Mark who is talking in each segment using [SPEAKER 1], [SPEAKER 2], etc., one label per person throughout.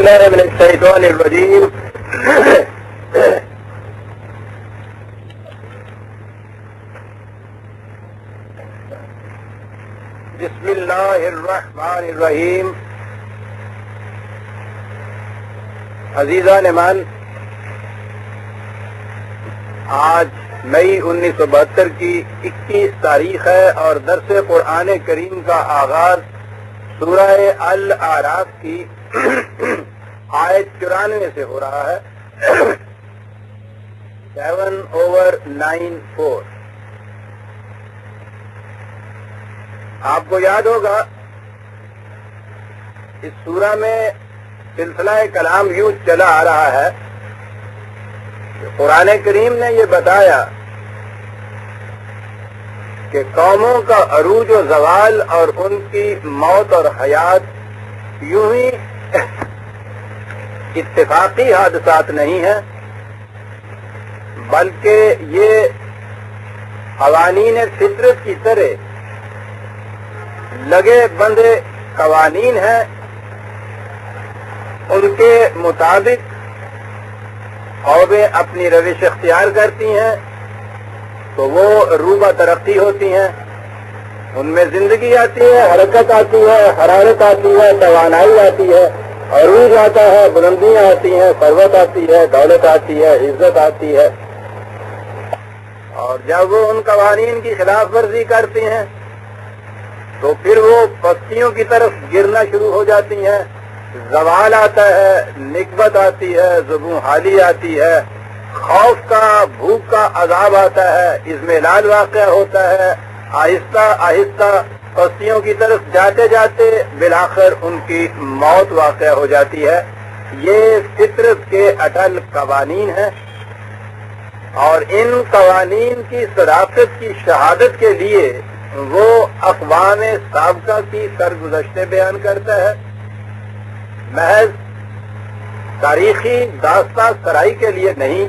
[SPEAKER 1] بالله من الشيطان الرجيم بسم اللہ الرحمن الرحیم. عزیزان ایمان، آج مئی 1972 کی 21 تاریخ ہے اور درس قرآن کریم کا آغاز سورہ الاعراف کی آیت 94 سے ہو رہا ہے. 7/9/4. آپ کو یاد ہوگا اس سورہ میں سلسلہ کلام یوں چلا آ رہا ہے کہ قرآن کریم نے یہ بتایا کہ قوموں کا عروج و زوال اور ان کی موت اور حیات یوں ہی اتفاقی حادثات نہیں ہیں، بلکہ یہ قوانین فطرت کی طرح لگے بندے قوانین ہیں. ان کے مطابق قومیں اپنی روش اختیار کرتی ہیں تو وہ روبہ ترقی ہوتی ہیں، ان میں زندگی آتی ہے، حرکت آتی ہے، حرارت آتی ہے، توانائی آتی ہے، عروج آتا ہے، بلندیاں آتی ہیں، ثروت آتی ہے، دولت آتی ہے، عزت آتی ہے. اور جب وہ ان قوانین کی خلاف ورزی کرتی ہیں تو پھر وہ پستیوں کی طرف گرنا شروع ہو جاتی ہیں. زوال آتا ہے، نکبت آتی ہے، زبوں حالی آتی ہے، خوف کا، بھوک کا عذاب آتا ہے، اضمحلال واقع ہوتا ہے. آہستہ آہستہ پستیوں کی طرف جاتے جاتے بالآخر ان کی موت واقع ہو جاتی ہے. یہ فطرت کے اٹل قوانین ہیں اور ان قوانین کی صداقت کی شہادت کے لیے وہ اقوام سابقہ کی سرگزشتیں بیان کرتا ہے. محض تاریخی داستان سرائی کے لیے نہیں،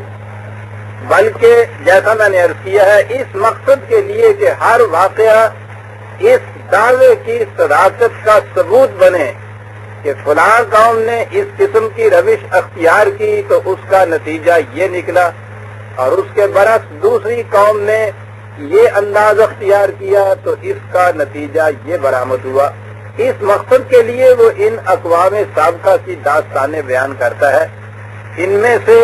[SPEAKER 1] بلکہ جیسا میں نے عرض کیا ہے اس مقصد کے لیے کہ ہر واقعہ اس دعوے کی صداقت کا ثبوت بنے کہ فلاں قوم نے اس قسم کی روش اختیار کی تو اس کا نتیجہ یہ نکلا، اور اس کے برعکس دوسری قوم نے یہ انداز اختیار کیا تو اس کا نتیجہ یہ برآمد ہوا. اس مقصد کے لیے وہ ان اقوام سابقہ کی داستانیں بیان کرتا ہے. ان میں سے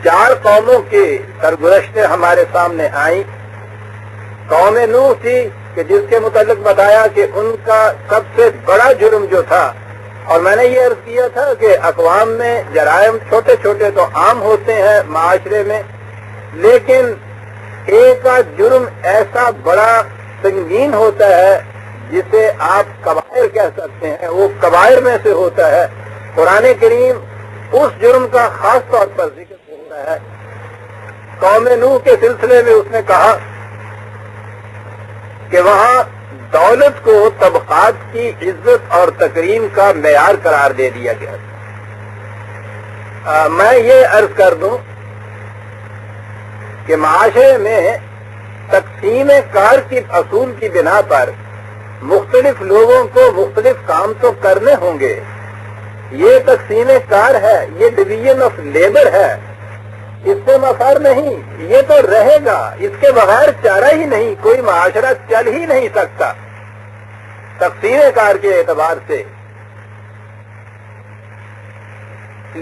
[SPEAKER 1] 4 قوموں کی سرگزشتیں ہمارے سامنے آئیں. قوم نوح تھی کہ جس کے متعلق بتایا کہ ان کا سب سے بڑا جرم جو تھا، اور میں نے یہ عرض کیا تھا کہ اقوام میں جرائم چھوٹے چھوٹے تو عام ہوتے ہیں معاشرے میں، لیکن ایک کا جرم ایسا بڑا سنگین ہوتا ہے جسے آپ کبائر کہہ سکتے ہیں، وہ کبائر میں سے ہوتا ہے. قرآن کریم اس جرم کا خاص طور پر ذکر کرتا ہے. قوم نوح کے سلسلے میں اس نے کہا کہ وہاں دولت کو طبقات کی عزت اور تکریم کا معیار قرار دے دیا گیا. میں یہ عرض کر دوں کہ معاشرے میں تقسیم کار کی اصول کی بنا پر مختلف لوگوں کو مختلف کام تو کرنے ہوں گے. یہ تقسیم کار ہے، یہ ڈویژن آف لیبر ہے، اس سے مفر نہیں، یہ تو رہے گا، اس کے بغیر چارہ ہی نہیں، کوئی معاشرہ چل ہی نہیں سکتا تقسیم کار کے اعتبار سے.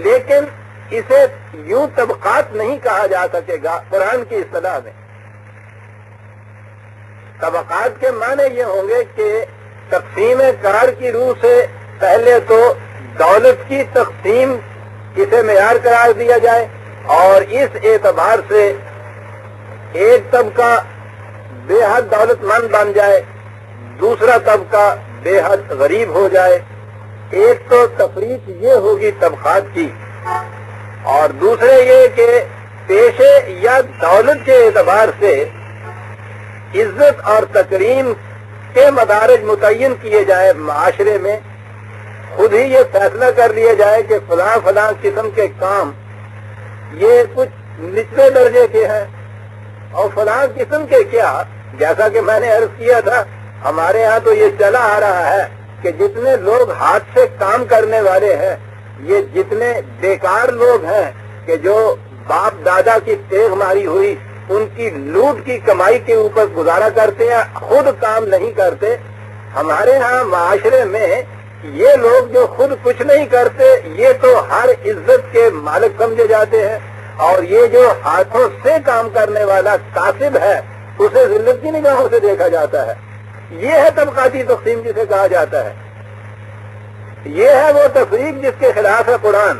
[SPEAKER 1] لیکن اسے یوں طبقات نہیں کہا جا سکے گا. قرآن کی اصطلاح میں طبقات کے معنی یہ ہوں گے کہ تقسیم کار کی روح سے پہلے تو دولت کی تقسیم اسے معیار قرار دیا جائے اور اس اعتبار سے ایک طبقہ بے حد دولت مند بن جائے، دوسرا طبقہ بے حد غریب ہو جائے. ایک تو تفریق یہ ہوگی طبقات کی، اور دوسرے یہ کہ پیشے یا دولت کے اعتبار سے عزت اور تکریم کے مدارج متعین کیے جائے. معاشرے میں خود ہی یہ فیصلہ کر لیا جائے کہ فلاں فلاں قسم کے کام یہ کچھ نچلے درجے کے ہیں اور فلاں قسم کے کیا. جیسا کہ میں نے عرض کیا تھا ہمارے ہاں تو یہ چلا آ رہا ہے کہ جتنے لوگ ہاتھ سے کام کرنے والے ہیں یہ جتنے بیکار لوگ ہیں کہ جو باپ دادا کی تیغ ماری ہوئی ان کی لوٹ کی کمائی کے اوپر گزارا کرتے ہیں، خود کام نہیں کرتے، ہمارے ہاں معاشرے میں یہ لوگ جو خود کچھ نہیں کرتے یہ تو ہر عزت کے مالک سمجھے جاتے ہیں، اور یہ جو ہاتھوں سے کام کرنے والا کاسب ہے اسے ذلت کی نگاہوں سے دیکھا جاتا ہے۔ یہ ہے طبقاتی تقسیم جسے کہا جاتا ہے، یہ ہے وہ تفریق جس کے خلاف ہے قرآن۔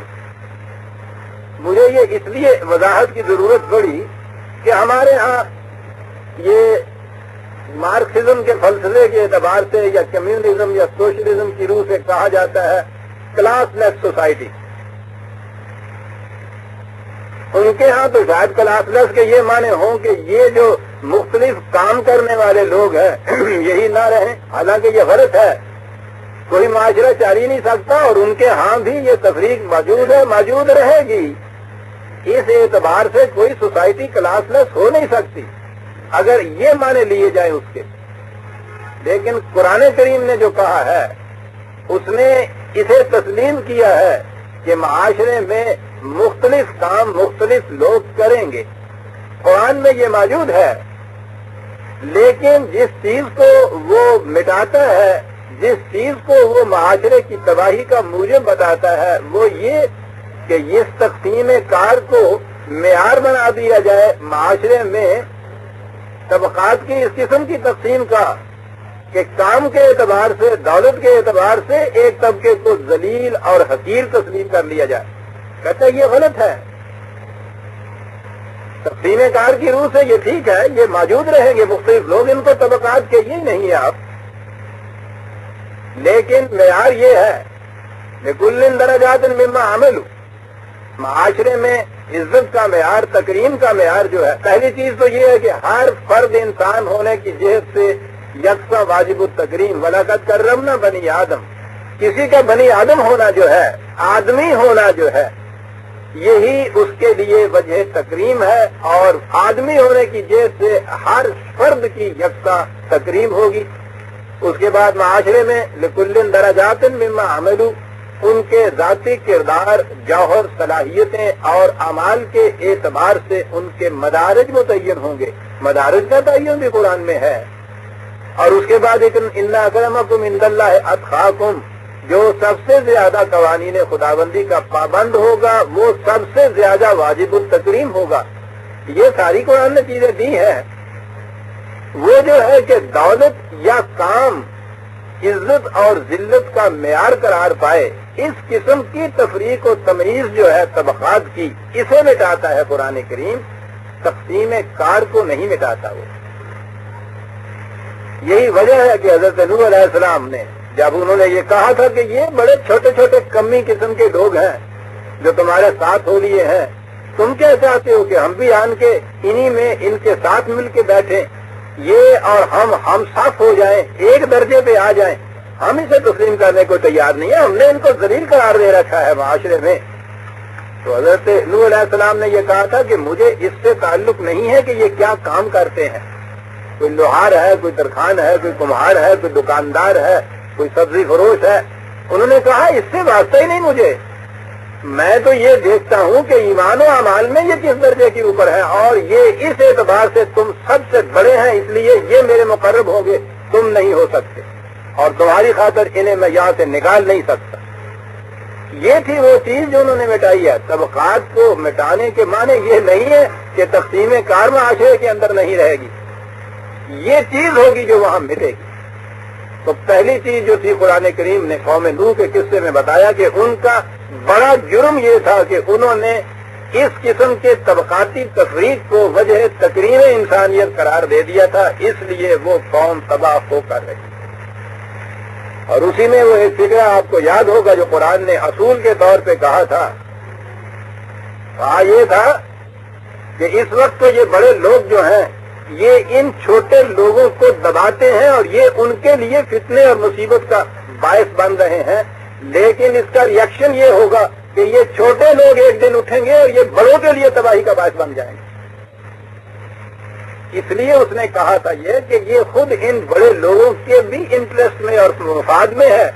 [SPEAKER 1] مجھے یہ اس لیے وضاحت کی ضرورت پڑی کہ ہمارے ہاں یہ مارکسزم کے فلسفے کے اعتبار سے یا کمیونزم یا سوشلزم کی روح سے کہا جاتا ہے کلاس لیس سوسائٹی۔ ان کے ہاں تو شاید کلاس لیس کے یہ معنی ہوں کہ یہ جو مختلف کام کرنے والے لوگ ہیں یہی نہ رہیں، حالانکہ یہ غلط ہے، کوئی معاشرہ چل ہی نہیں سکتا، اور ان کے ہاں بھی یہ تفریق موجود ہے، موجود رہے گی۔ اس اعتبار سے کوئی سوسائٹی کلاس لیس ہو نہیں سکتی اگر یہ معنی لیے جائیں اس کے۔ لیکن قرآن کریم نے جو کہا ہے اس نے اسے تسلیم کیا ہے کہ معاشرے میں مختلف کام مختلف لوگ کریں گے، قرآن میں یہ موجود ہے، لیکن جس چیز کو وہ مٹاتا ہے، جس چیز کو وہ معاشرے کی تباہی کا موجب بتاتا ہے وہ یہ کہ اس تقسیم کار کو معیار بنا دیا جائے معاشرے میں طبقات کی اس قسم کی تقسیم کا کہ کام کے اعتبار سے، دولت کے اعتبار سے ایک طبقے کو ذلیل اور حقیر تسلیم کر لیا جائے۔ کہتا ہے یہ غلط ہے، تقسیم کار کی روح سے یہ ٹھیک ہے، یہ موجود رہیں گے مختلف لوگ، ان کو طبقات کے یہ نہیں ہے آپ، لیکن معیار یہ ہے لِكُلٍّ دَرَجَاتٍ مِّمَّا عَمِلُوا۔ معاشرے میں عزت کا معیار، تکریم کا معیار جو ہے، پہلی چیز تو یہ ہے کہ ہر فرد انسان ہونے کی جہت سے یکساں واجب التکریم، وَلَقَدْ كَرَّمْنَا بَنِي آدم، کسی کا بنی آدم ہونا جو ہے، آدمی ہونا جو ہے، یہی اس کے لیے وجہ تکریم ہے، اور آدمی ہونے کی جہت سے ہر فرد کی یکساں تکریم ہوگی۔ اس کے بعد معاشرے میں لِكُلٍّ دَرَجَاتٍ مِّمَّا عَمِلُوا، ان کے ذاتی کردار، جوہر، صلاحیتیں اور اعمال کے اعتبار سے ان کے مدارج متعین ہوں گے، مدارج کا تعین بھی قرآن میں ہے۔ اور اس کے بعد اِنَّ أَكْرَمَكُمْ عِندَ اللَّهِ أَتْقَاكُمْ، جو سب سے زیادہ قوانین خداوندی کا پابند ہوگا وہ سب سے زیادہ واجب التکریم ہوگا۔ یہ ساری قرآن نے چیزیں دی ہیں۔ وہ جو ہے کہ دولت یا کام عزت اور ذلت کا معیار قرار پائے، اس قسم کی تفریق و تمیز جو ہے طبقات کی، اسے مٹاتا ہے قرآن کریم، تقسیم کار کو نہیں مٹاتا وہ۔ یہی وجہ ہے کہ حضرت نوح علیہ السلام نے جب انہوں نے یہ کہا تھا کہ یہ بڑے چھوٹے چھوٹے کمی قسم کے لوگ ہیں جو تمہارے ساتھ ہو لیے ہیں، تم کیا چاہتے ہو کہ ہم بھی آن کے انہی میں ان کے ساتھ مل کے بیٹھیں، یہ اور ہم صاف ہو جائیں، ایک درجے پہ آ جائیں؟ ہم اسے تسلیم کرنے کو تیار نہیں ہے، ہم نے ان کو ذلیل قرار دے رکھا ہے معاشرے میں۔ تو حضرت نوح علیہ السلام نے یہ کہا تھا کہ مجھے اس سے تعلق نہیں ہے کہ یہ کیا کام کرتے ہیں، کوئی لوہار ہے، کوئی ترخان ہے، کوئی کمہار ہے، کوئی دکاندار ہے، کوئی سبزی فروش ہے۔ انہوں نے کہا اس سے واسطہ ہی نہیں مجھے، میں تو یہ دیکھتا ہوں کہ ایمان و اعمال میں یہ کس درجے کے اوپر ہے، اور یہ اس اعتبار سے تم سب سے بڑے ہیں، اس لیے یہ میرے مقرب ہوں گے، تم نہیں ہو سکتے، اور تمہاری خاطر انہیں میں یہاں سے نکال نہیں سکتا۔ یہ تھی وہ چیز جو انہوں نے مٹائی ہے۔ طبقات کو مٹانے کے معنی یہ نہیں ہے کہ تقسیم کار معاشرے کے اندر نہیں رہے گی، یہ چیز ہوگی جو وہاں مٹے گی۔ تو پہلی چیز جو تھی قرآن کریم نے قوم نوح کے قصے میں بتایا کہ ان کا بڑا جرم یہ تھا کہ انہوں نے اس قسم کے طبقاتی تفریق کو وجہ تکریم انسانیت قرار دے دیا تھا، اس لیے وہ قوم تباہ ہو کر رہی۔ اور اسی میں وہ ایک فکرہ آپ کو یاد ہوگا جو قرآن نے اصول کے طور پہ کہا تھا، کہا یہ تھا کہ اس وقت تو یہ بڑے لوگ جو ہیں یہ ان چھوٹے لوگوں کو دباتے ہیں اور یہ ان کے لیے فتنے اور مصیبت کا باعث بن رہے ہیں، لیکن اس کا ریئیکشن یہ ہوگا کہ یہ چھوٹے لوگ ایک دن اٹھیں گے اور یہ بڑوں کے لیے تباہی کا باعث بن جائیں گے۔ اس لیے اس نے کہا تھا یہ کہ یہ خود ان بڑے لوگوں کے بھی انٹرسٹ میں اور مفاد میں ہے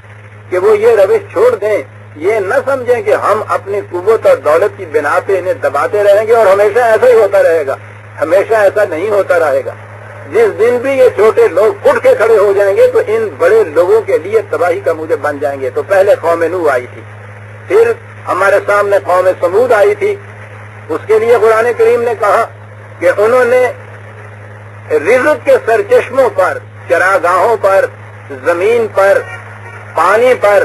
[SPEAKER 1] کہ وہ یہ روش چھوڑ دیں یہ نہ سمجھیں کہ ہم اپنی قوت اور دولت کی بنا پہ انہیں دباتے رہیں گے اور ہمیشہ ایسا ہی ہوتا رہے گا. ہمیشہ ایسا نہیں ہوتا رہے گا. جس دن بھی یہ چھوٹے لوگ اٹھ کے کھڑے ہو جائیں گے تو ان بڑے لوگوں کے لیے تباہی کا موجب بن جائیں گے. تو پہلے قوم نوح آئی تھی, پھر ہمارے سامنے قوم سمود آئی تھی. اس کے لیے قرآن کریم نے کہا کہ انہوں نے رزق کے سرچشموں پر, چراگاہوں پر, زمین پر, پانی پر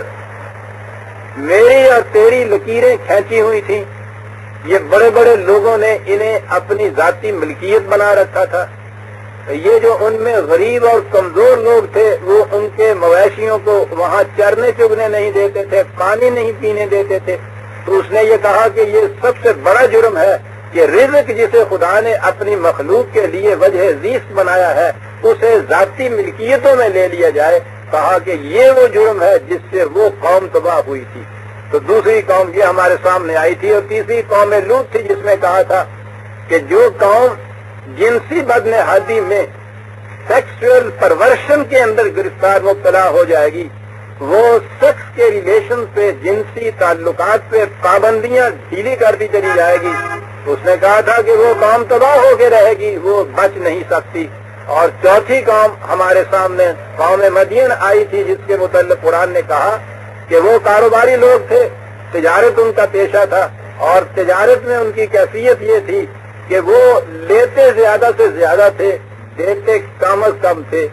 [SPEAKER 1] میری اور تیری لکیریں کھینچی ہوئی تھیں. یہ بڑے بڑے لوگوں نے انہیں اپنی ذاتی ملکیت بنا رکھا تھا. یہ جو ان میں غریب اور کمزور لوگ تھے وہ ان کے مویشیوں کو وہاں چرنے چگنے نہیں دیتے تھے, پانی نہیں پینے دیتے تھے. تو اس نے یہ کہا کہ یہ سب سے بڑا جرم ہے کہ رزق جسے خدا نے اپنی مخلوق کے لیے وجہ زیست بنایا ہے اسے ذاتی ملکیتوں میں لے لیا جائے. کہا کہ یہ وہ جرم ہے جس سے وہ قوم تباہ ہوئی تھی. تو دوسری قوم یہ ہمارے سامنے آئی تھی, اور تیسری قوم لوط تھی جس میں کہا تھا کہ جو قوم جنسی بدنہادی میں سیکسول پرورشن کے اندر گرفتار مبتلا ہو جائے گی وہ سیکس کے ریلیشن پہ, جنسی تعلقات پہ پابندیاں ڈھیلی کرتی چلی جائے گی. اس نے کہا تھا کہ وہ قوم تباہ ہو کے رہے گی, وہ بچ نہیں سکتی. اور چوتھی قوم ہمارے سامنے قوم مدین آئی تھی جس کے متعلق قرآن نے کہا کہ وہ کاروباری لوگ تھے, تجارت ان کا پیشہ تھا, اور تجارت میں ان کی کیفیت یہ تھی کہ وہ لیتے زیادہ سے زیادہ تھے, دیتے کم از کم تھے.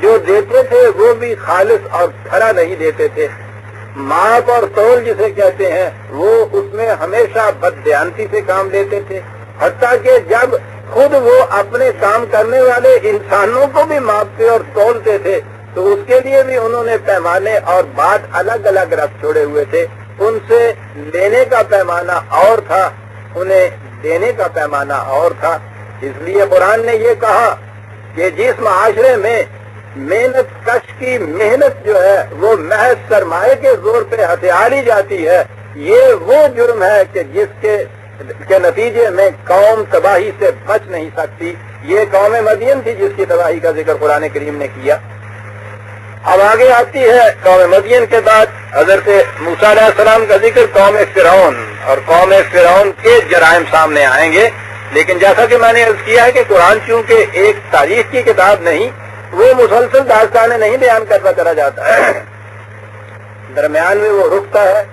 [SPEAKER 1] جو دیتے تھے وہ بھی خالص اور کھرا نہیں دیتے تھے. ماپ اور تول جسے کہتے ہیں وہ اس میں ہمیشہ بددیانتی سے کام لیتے تھے. حتیٰ کہ جب خود وہ اپنے کام کرنے والے انسانوں کو بھی ماپتے اور تولتے تھے تو اس کے لیے بھی انہوں نے پیمانے اور بات الگ الگ رکھ چھوڑے ہوئے تھے. ان سے لینے کا پیمانہ اور تھا, انہیں دینے کا پیمانہ اور تھا. اس لیے قرآن نے یہ کہا کہ جس معاشرے میں محنت کش کی محنت جو ہے وہ محض سرمایہ کے زور پہ ہتھیار لی جاتی ہے, یہ وہ جرم ہے کہ جس کے نتیجے میں قوم تباہی سے بچ نہیں سکتی. یہ قوم مدین تھی جس کی تباہی کا ذکر قرآن کریم نے کیا. اب آگے آتی ہے قوم مدین کے بعد حضرت موسیٰ علیہ السلام کا ذکر قوم فرعون, اور قوم فرعون کے جرائم سامنے آئیں گے. لیکن جیسا کہ میں نے عرض کیا ہے کہ قرآن چونکہ ایک تاریخ کی کتاب نہیں, وہ مسلسل داستانیں نہیں بیان کرتا چلا جاتا ہے, درمیان میں وہ رکتا ہے,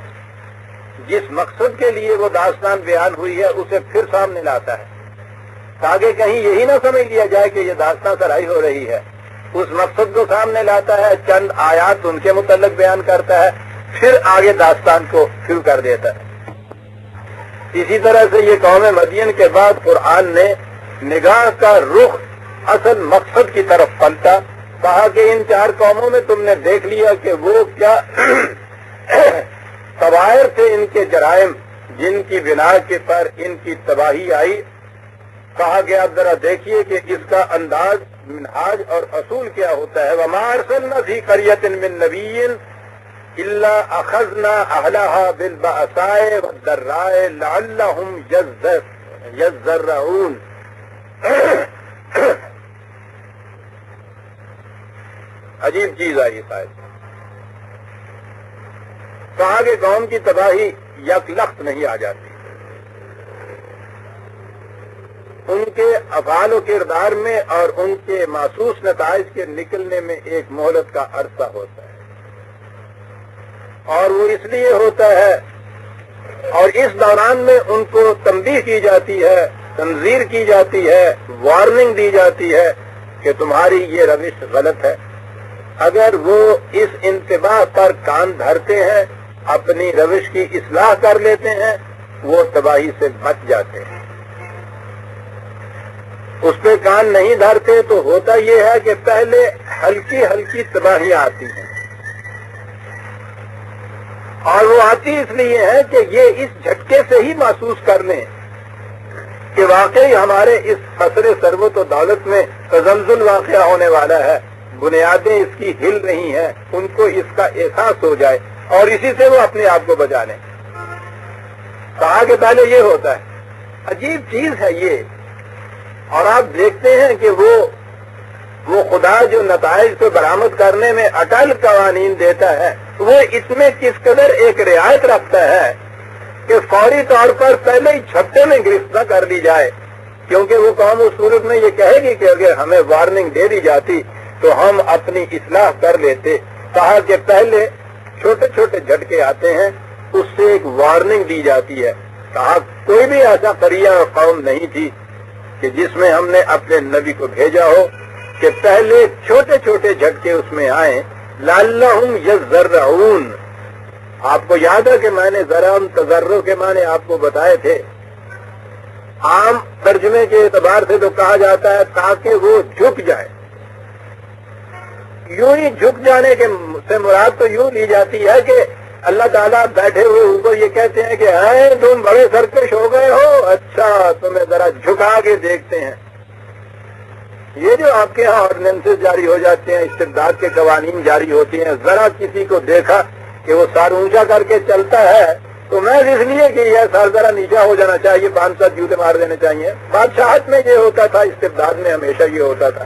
[SPEAKER 1] جس مقصد کے لیے وہ داستان بیان ہوئی ہے اسے پھر سامنے لاتا ہے تاکہ کہیں یہی نہ سمجھ لیا جائے کہ یہ داستان سرائی ہو رہی ہے. اس مقصد کو سامنے لاتا ہے, چند آیات ان کے متعلق بیان کرتا ہے, پھر آگے داستان کو شروع کر دیتا ہے. اسی طرح سے یہ قوم مدین کے بعد قرآن نے نگاہ کا رخ اصل مقصد کی طرف پلٹا. کہا کہ ان چار قوموں میں تم نے دیکھ لیا کہ وہ کیا کبائر تھے ان کے جرائم جن کی بنا کے پر ان کی تباہی آئی. کہا گیا اب ذرا دیکھیے کہ اس کا انداز, منہاج اور اصول کیا ہوتا ہے. وَمَا أَرْسَلْنَا فِي قَرْيَةٍ مِّن نَّبِيٍّ إِلَّا أَخَذْنَا أَهْلَهَا بِالْبَأْسَاءِ وَالضَّرَّاءِ لَعَلَّهُمْ يَضَّرَّعُونَ. عجیب چیز آئی شاید. کہا کہ قوم کی تباہی یک لخت نہیں آ جاتی, ان کے افعال و کردار میں اور ان کے محسوس نتائج کے نکلنے میں ایک مہلت کا عرصہ ہوتا ہے, اور وہ اس لیے ہوتا ہے, اور اس دوران میں ان کو تنبیہ کی جاتی ہے, تنذیر کی جاتی ہے, وارننگ دی جاتی ہے کہ تمہاری یہ روش غلط ہے. اگر وہ اس انتباہ پر کان دھرتے ہیں, اپنی روش کی اصلاح کر لیتے ہیں, وہ تباہی سے بچ جاتے ہیں. اس پہ کان نہیں دھرتے تو ہوتا یہ ہے کہ پہلے ہلکی ہلکی تباہیاں آتی ہیں, اور وہ آتی اس لیے ہے کہ یہ اس جھٹکے سے ہی محسوس کر لیں کہ واقعی ہمارے اس خسرے ثروت و دولت میں تزلزل واقعہ ہونے والا ہے, بنیادیں اس کی ہل رہی ہیں, ان کو اس کا احساس ہو جائے اور اسی سے وہ اپنے آپ کو بچا لیں. کہا کہ پہلے یہ ہوتا ہے. عجیب چیز ہے یہ, اور آپ دیکھتے ہیں کہ وہ خدا جو نتائج کو برآمد کرنے میں اٹل قوانین دیتا ہے وہ اس میں کس قدر ایک رعایت رکھتا ہے کہ فوری طور پر پہلے ہی چھپتے میں گرفت نہ کر دی جائے، کیونکہ وہ قوم اس صورت میں یہ کہے گی کہ اگر ہمیں وارننگ دے دی جاتی تو ہم اپنی اصلاح کر لیتے۔ کہا کہ پہلے چھوٹے چھوٹے جھٹکے آتے ہیں، اس سے ایک وارننگ دی جاتی ہے۔ کہا کوئی بھی ایسا قریہ اور قوم نہیں تھی کہ جس میں ہم نے اپنے نبی کو بھیجا ہو کہ پہلے چھوٹے چھوٹے جھٹکے اس میں آئیں، لعلہم یذرعون۔ آپ کو یاد ہے کہ میں نے ذرا تذرع کے معنی آپ کو بتائے تھے۔ عام ترجمے کے اعتبار سے تو کہا جاتا ہے تاکہ وہ جھک جائے۔ یوں ہی جھک جانے کے سے مراد تو یوں لی جاتی ہے کہ اللہ تعالیٰ بیٹھے ہوئے اوپر یہ کہتے ہیں کہ اے تم بڑے سرکش ہو گئے ہو، اچھا تمہیں ذرا جھکا کے دیکھتے ہیں۔ یہ جو آپ کے ہاں آرڈیننسز جاری ہو جاتے ہیں، استبداد کے قوانین جاری ہوتے ہیں، ذرا کسی کو دیکھا کہ وہ سر اونچا کر کے چلتا ہے تو میں اس لیے کہ یہ سر ذرا نیچا ہو جانا چاہیے، 5-7 جوتے مار دینے چاہیے۔ بادشاہت میں یہ ہوتا تھا، استبداد میں ہمیشہ یہ ہوتا تھا،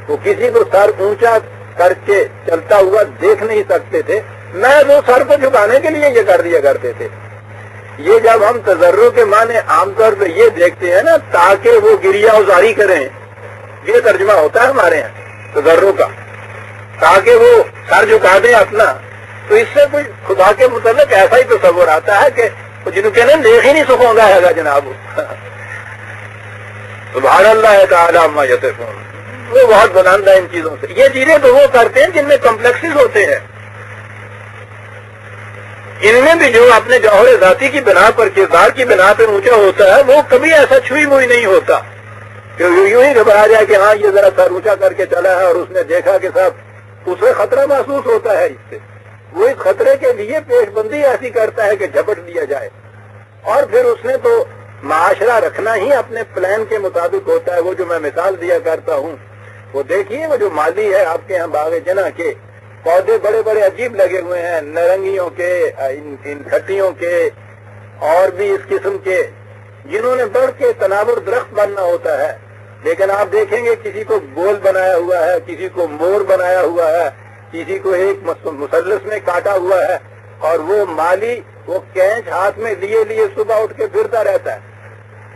[SPEAKER 1] وہ کسی کو سر اونچا کر کے چلتا ہوا دیکھ نہیں سکتے تھے، میں وہ سر کو جھکانے کے لیے یہ کر دیا کرتے تھے۔ یہ جب ہم تذرع کے معنی عام طور پہ یہ دیکھتے ہیں نا تاکہ وہ گریہ ازاری کریں، یہ ترجمہ ہوتا ہے ہمارے یہاں تذرع کا، تاکہ وہ سر جھکا دیں اپنا، تو اس سے کوئی خدا کے متعلق ایسا ہی تصور آتا ہے کہ جنہوں کہنے دیکھ ہی نہیں سکھوں گا ہے جناب سبحان اللہ تعالی عما یصفون، وہ بہت بلند ہے ان چیزوں سے۔ یہ چیزیں تو وہ کرتے ہیں جن میں کمپلیکسز ہوتے ہیں، ان میں بھی جو اپنے جوہر ذاتی کی بنا پر، کردار کی بنا پر اونچا ہوتا ہے، وہ کبھی ایسا چھوئی ہوئی نہیں ہوتا کہ یوں ہی گھبرا جائے کہ ہاں یہ ذرا سر اونچا کر کے چلا ہے اور اس نے دیکھا کہ صاحب اسے خطرہ محسوس ہوتا ہے اس سے، وہ اس خطرے کے لیے پیش بندی ایسی کرتا ہے کہ جھپٹ لیا جائے، اور پھر اس نے تو معاشرہ رکھنا ہی اپنے پلان کے مطابق ہوتا ہے۔ وہ جو میں مثال دیا کرتا ہوں، وہ دیکھیے وہ جو مالی ہے آپ کے یہاں باغ جنا کے پودے بڑے بڑے عجیب لگے ہوئے ہیں، نرنگیوں کے، ان کھٹیوں کے اور بھی اس قسم کے، جنہوں نے بڑھ کے تناور درخت بننا ہوتا ہے، لیکن آپ دیکھیں گے کسی کو گول بنایا ہوا ہے، کسی کو مور بنایا ہوا ہے، کسی کو ایک مثلث میں کاٹا ہوا ہے، اور وہ مالی وہ کینچ ہاتھ میں لیے صبح اٹھ کے پھرتا رہتا ہے۔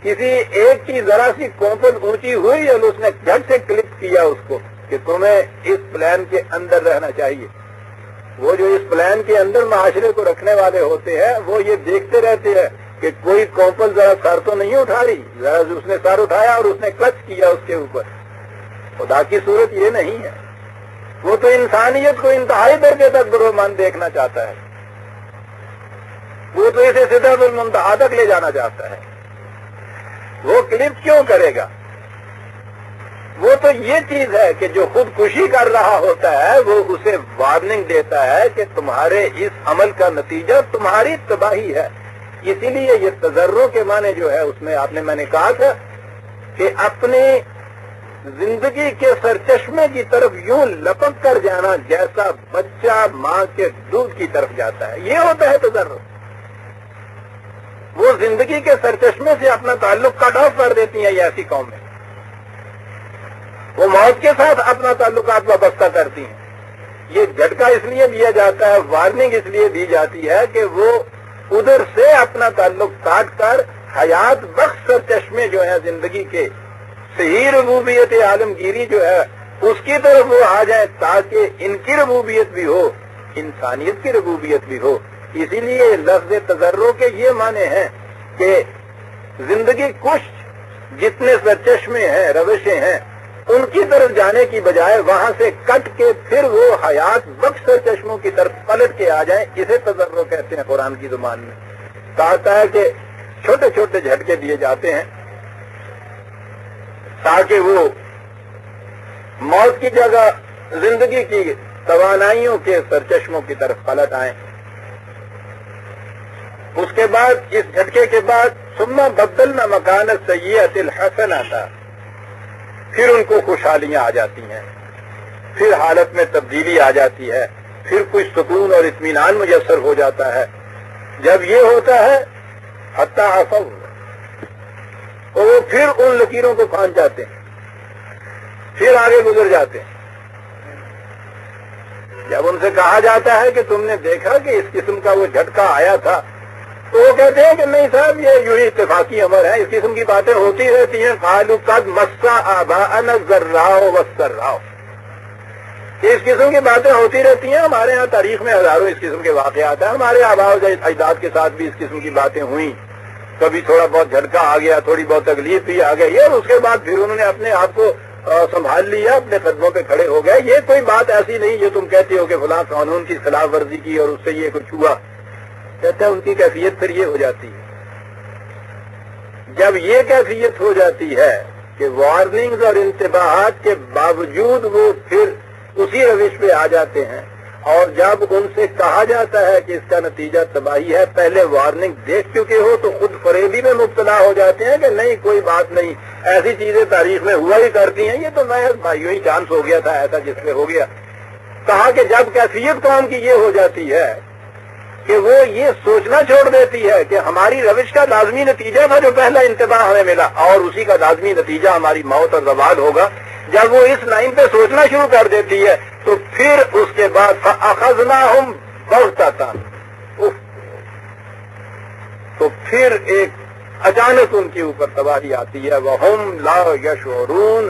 [SPEAKER 1] کسی ایک کی ذرا سی کوپن اونچی ہوئی اور اس نے جھٹ سے کلک کیا اس کو کہ تمہیں اس پلان کے اندر رہنا چاہیے۔ وہ جو اس پلان کے اندر معاشرے کو رکھنے والے ہوتے ہیں وہ یہ دیکھتے رہتے ہیں کہ کوئی کوپل ذرا سر تو نہیں اٹھا رہی، ذرا اس نے سر اٹھایا اور اس نے کلچ کیا اس کے اوپر۔ خدا کی صورت یہ نہیں ہے، وہ تو انسانیت کو انتہائی درجے تک برومند دیکھنا چاہتا ہے، وہ تو اسے سدرۃ المنتہا تک لے جانا چاہتا ہے۔ وہ کلپ کیوں کرے گا؟ وہ تو یہ چیز ہے کہ جو خودکشی کر رہا ہوتا ہے وہ اسے وارننگ دیتا ہے کہ تمہارے اس عمل کا نتیجہ تمہاری تباہی ہے۔ اسی لیے یہ تذرع کے معنی جو ہے اس میں میں نے کہا تھا کہ اپنی زندگی کے سرچشمے کی طرف یوں لپک کر جانا جیسا بچہ ماں کے دودھ کی طرف جاتا ہے، یہ ہوتا ہے تذرع۔ وہ زندگی کے سرچشمے سے اپنا تعلق کٹ آف کر دیتی ہیں یہ ایسی قومیں، وہ موت کے ساتھ اپنا تعلقات وابستہ کرتی ہیں۔ یہ جھٹکا اس لیے دیا جاتا ہے، وارننگ اس لیے دی جاتی ہے کہ وہ ادھر سے اپنا تعلق کاٹ کر حیات بخش سرچشمے جو ہے زندگی کے، صحیح ربوبیت عالمگیری جو ہے اس کی طرف وہ آ جائیں تاکہ ان کی ربوبیت بھی ہو، انسانیت کی ربوبیت بھی ہو۔ اسی لیے لفظ تذرع کے یہ معنی ہیں کہ زندگی کش جتنے سرچشمے ہیں، روشیں ہیں، ان کی طرف جانے کی بجائے وہاں سے کٹ کے پھر وہ حیات بخش سرچشموں کی طرف پلٹ کے آ جائیں، اسے تذرع کہتے ہیں قرآن کی زبان میں۔ کہتا ہے کہ چھوٹے چھوٹے جھٹکے دیے جاتے ہیں تاکہ وہ موت کی جگہ زندگی کی توانائیوں کے سرچشموں کی طرف پلٹ آئیں۔ اس کے بعد اس جھٹکے کے بعد ثم بدلنا مکان السیئۃ الحسنۃ، پھر ان کو خوشحالیاں آ جاتی ہیں، پھر حالت میں تبدیلی آ جاتی ہے، پھر کچھ سکون اور اطمینان میسر ہو جاتا ہے۔ جب یہ ہوتا ہے حتی عفوا، تو وہ پھر ان لکیروں کو کھان جاتے ہیں، پھر آگے گزر جاتے ہیں۔ جب ان سے کہا جاتا ہے کہ تم نے دیکھا کہ اس قسم کا وہ جھٹکا آیا تھا، تو وہ کہتے ہیں کہ نہیں صاحب یہ یوں ہی اتفاقی امر ہے، اس قسم کی باتیں ہوتی رہتی ہیں. قالوا قد مس آباءنا الضراء والسراء. اس قسم کی باتیں ہوتی رہتی ہیں. ہمارے ہاں تاریخ میں ہزاروں اس قسم کے واقعات ہیں. ہمارے آباء و اجداد کے ساتھ بھی اس قسم کی باتیں ہوئیں. کبھی تھوڑا بہت جھٹکا آ گیا، تھوڑی بہت تکلیف بھی آ گئی، اور اس کے بعد پھر انہوں نے اپنے آپ کو سنبھال لیا، اپنے قدموں پہ کھڑے ہو گئے. یہ کوئی بات ایسی نہیں جو تم کہتے ہو کہ فلاں قانون کی خلاف ورزی کی اور اس سے یہ کچھ ہوا. کہتے ہیں ان کی کیفیت پھر یہ ہو جاتی ہے. جب یہ کیفیت ہو جاتی ہے کہ وارننگز اور انتباہات کے باوجود وہ پھر اسی روش پہ آ جاتے ہیں، اور جب ان سے کہا جاتا ہے کہ اس کا نتیجہ تباہی ہے، پہلے وارننگ دیکھ چکے ہو تو خود فریبی میں مبتلا ہو جاتے ہیں کہ نہیں کوئی بات نہیں، ایسی چیزیں تاریخ میں ہوا ہی کرتی ہیں، یہ تو محض بھائیوں ہی چانس ہو گیا تھا ایسا جس میں ہو گیا. کہا کہ جب کیفیت قوم کی یہ ہو جاتی ہے کہ وہ یہ سوچنا چھوڑ دیتی ہے کہ ہماری روش کا لازمی نتیجہ تھا جو پہلا انتباہ ہمیں ملا، اور اسی کا لازمی نتیجہ ہماری موت اور زوال ہوگا، جب وہ اس لائن پہ سوچنا شروع کر دیتی ہے تو پھر اس کے بعد فَأَخَذْنَاهُمْ بَغْتَةً، تو پھر ایک اچانک ان کے اوپر تباہی آتی ہے. وَهُمْ لَا يَشْعُرُونَ،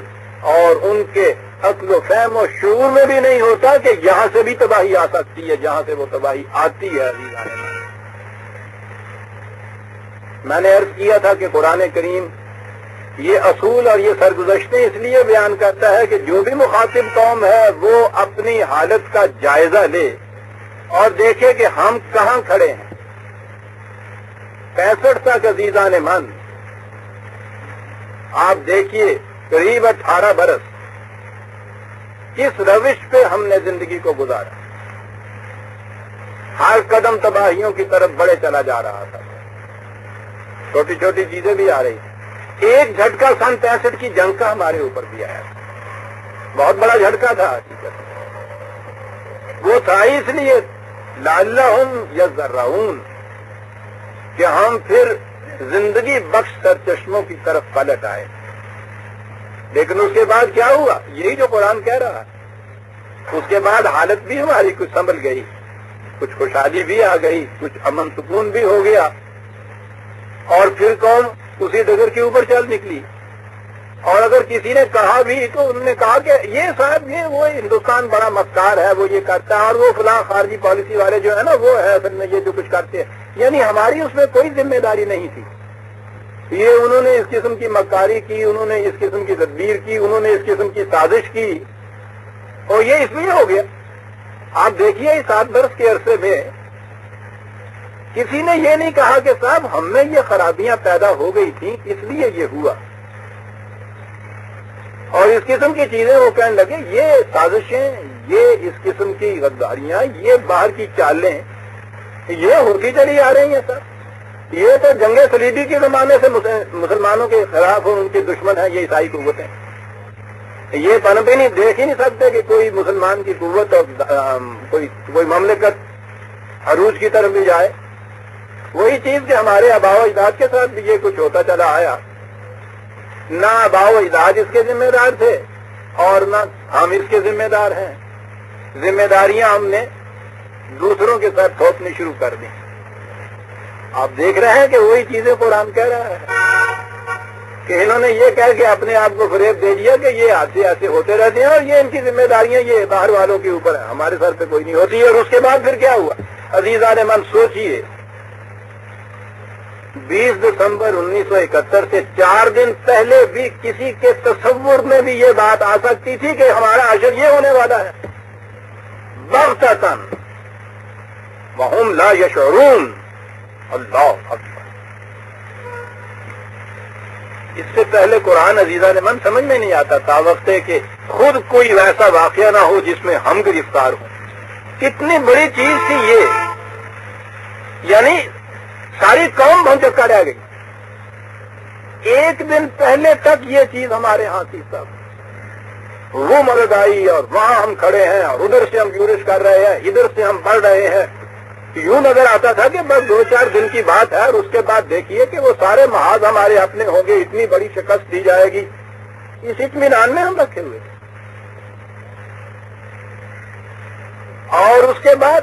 [SPEAKER 1] اور ان کے عقل و فہم و شعور میں بھی نہیں ہوتا کہ یہاں سے بھی تباہی آ سکتی ہے جہاں سے وہ تباہی آتی ہے. میں نے عرض کیا تھا کہ قرآن کریم یہ اصول اور یہ سرگزشتیں اس لیے بیان کرتا ہے کہ جو بھی مخاطب قوم ہے وہ اپنی حالت کا جائزہ لے اور دیکھے کہ ہم کہاں کھڑے ہیں. 65 تک عزیزان من، آپ دیکھیے قریب 18 برس کس روش پہ ہم نے زندگی کو گزارا. ہر قدم تباہیوں کی طرف بڑھے چلا جا رہا تھا، چھوٹی چھوٹی چیزیں بھی آ رہی تھیں. ایک جھٹکا سن 65 کی جنگ کا ہمارے اوپر بھی آیا تھا، بہت بڑا جھٹکا تھا. وہ تھا اس لیے لعلہم یضرعون کہ ہم پھر زندگی بخش سرچشموں کی طرف پلٹ آئے. لیکن اس کے بعد کیا ہوا؟ یہی جو قرآن کہہ رہا ہے. اس کے بعد حالت بھی ہماری کچھ سنبھل گئی، کچھ خوشحالی بھی آ گئی، کچھ امن سکون بھی ہو گیا، اور پھر قوم اسی ڈگر کے اوپر چل نکلی. اور اگر کسی نے کہا بھی تو انہوں نے کہا کہ یہ صاحب یہ وہ ہندوستان بڑا مکار ہے، وہ یہ کرتا ہے، اور وہ فلاں خارجی پالیسی والے جو ہے نا وہ ہے اصل میں یہ جو کچھ کرتے ہیں. یعنی ہماری اس میں کوئی ذمہ داری نہیں تھی. یہ انہوں نے اس قسم کی مکاری کی، انہوں نے اس قسم کی تدبیر کی، انہوں نے اس قسم کی سازش کی، اور یہ اس لیے ہو گیا. آپ دیکھیے اس 7 برس کے عرصے میں کسی نے یہ نہیں کہا کہ صاحب ہم میں یہ خرابیاں پیدا ہو گئی تھیں اس لیے یہ ہوا، اور اس قسم کی چیزیں وہ کہنے لگے یہ سازشیں، یہ اس قسم کی غداریاں، یہ باہر کی چالیں یہ ہوتی چلی آ رہی ہیں. سر یہ تو جنگ صلیبی کے زمانے سے مسلمانوں کے خلاف ان کے دشمن ہیں یہ عیسائی قوتیں. یہ پن پہ نہیں دیکھ ہی نہیں سکتے کہ کوئی مسلمان کی قوت اور کوئی مملکت عروج کی طرف بھی جائے. وہی چیز کہ ہمارے آباء و اجداد کے ساتھ بھی یہ کچھ ہوتا چلا آیا. نہ آباء و اجداد اس کے ذمہ دار تھے اور نہ ہم اس کے ذمہ دار ہیں. ذمہ داریاں ہم نے دوسروں کے ساتھ تھوپنی شروع کر دی. آپ دیکھ رہے ہیں کہ وہی چیزیں قرآن کہہ رہا ہے کہ انہوں نے یہ کہہ کے اپنے آپ کو فریب دے دیا کہ یہ حادثے ایسے ہوتے رہتے ہیں اور یہ ان کی ذمہ داریاں یہ باہر والوں کے اوپر ہیں، ہمارے سر پہ کوئی نہیں ہوتی ہے. اور اس کے بعد پھر کیا ہوا؟ عزیزان من سوچئے 20 دسمبر 1971 سے 4 دن پہلے بھی کسی کے تصور میں بھی یہ بات آ سکتی تھی کہ ہمارا حشر یہ ہونے والا ہے. بغتۃ وہم لا یشعرون. اللہ اکبر. اس سے پہلے قرآن عزیزان من سمجھ میں نہیں آتا تھا وقت کہ خود کوئی ویسا واقعہ نہ ہو جس میں ہم گرفتار ہوں. کتنی بڑی چیز تھی یہ، یعنی ساری قوم بھنچکا رہ گئی. ایک دن پہلے تک یہ چیز ہمارے ہاں تھی. سب وہ مرد آئی اور وہاں ہم کھڑے ہیں اور ادھر سے ہم یورش کر رہے ہیں، ادھر سے ہم بڑھ رہے ہیں. یوں نظر آتا تھا کہ بس 2-4 دن کی بات ہے اور اس کے بعد دیکھیے کہ وہ سارے محاذ ہمارے اپنے ہوں گے، اتنی بڑی شکست دی جائے گی. اس اطمینان میں ہم رکھے ہوئے تھے. اور اس کے بعد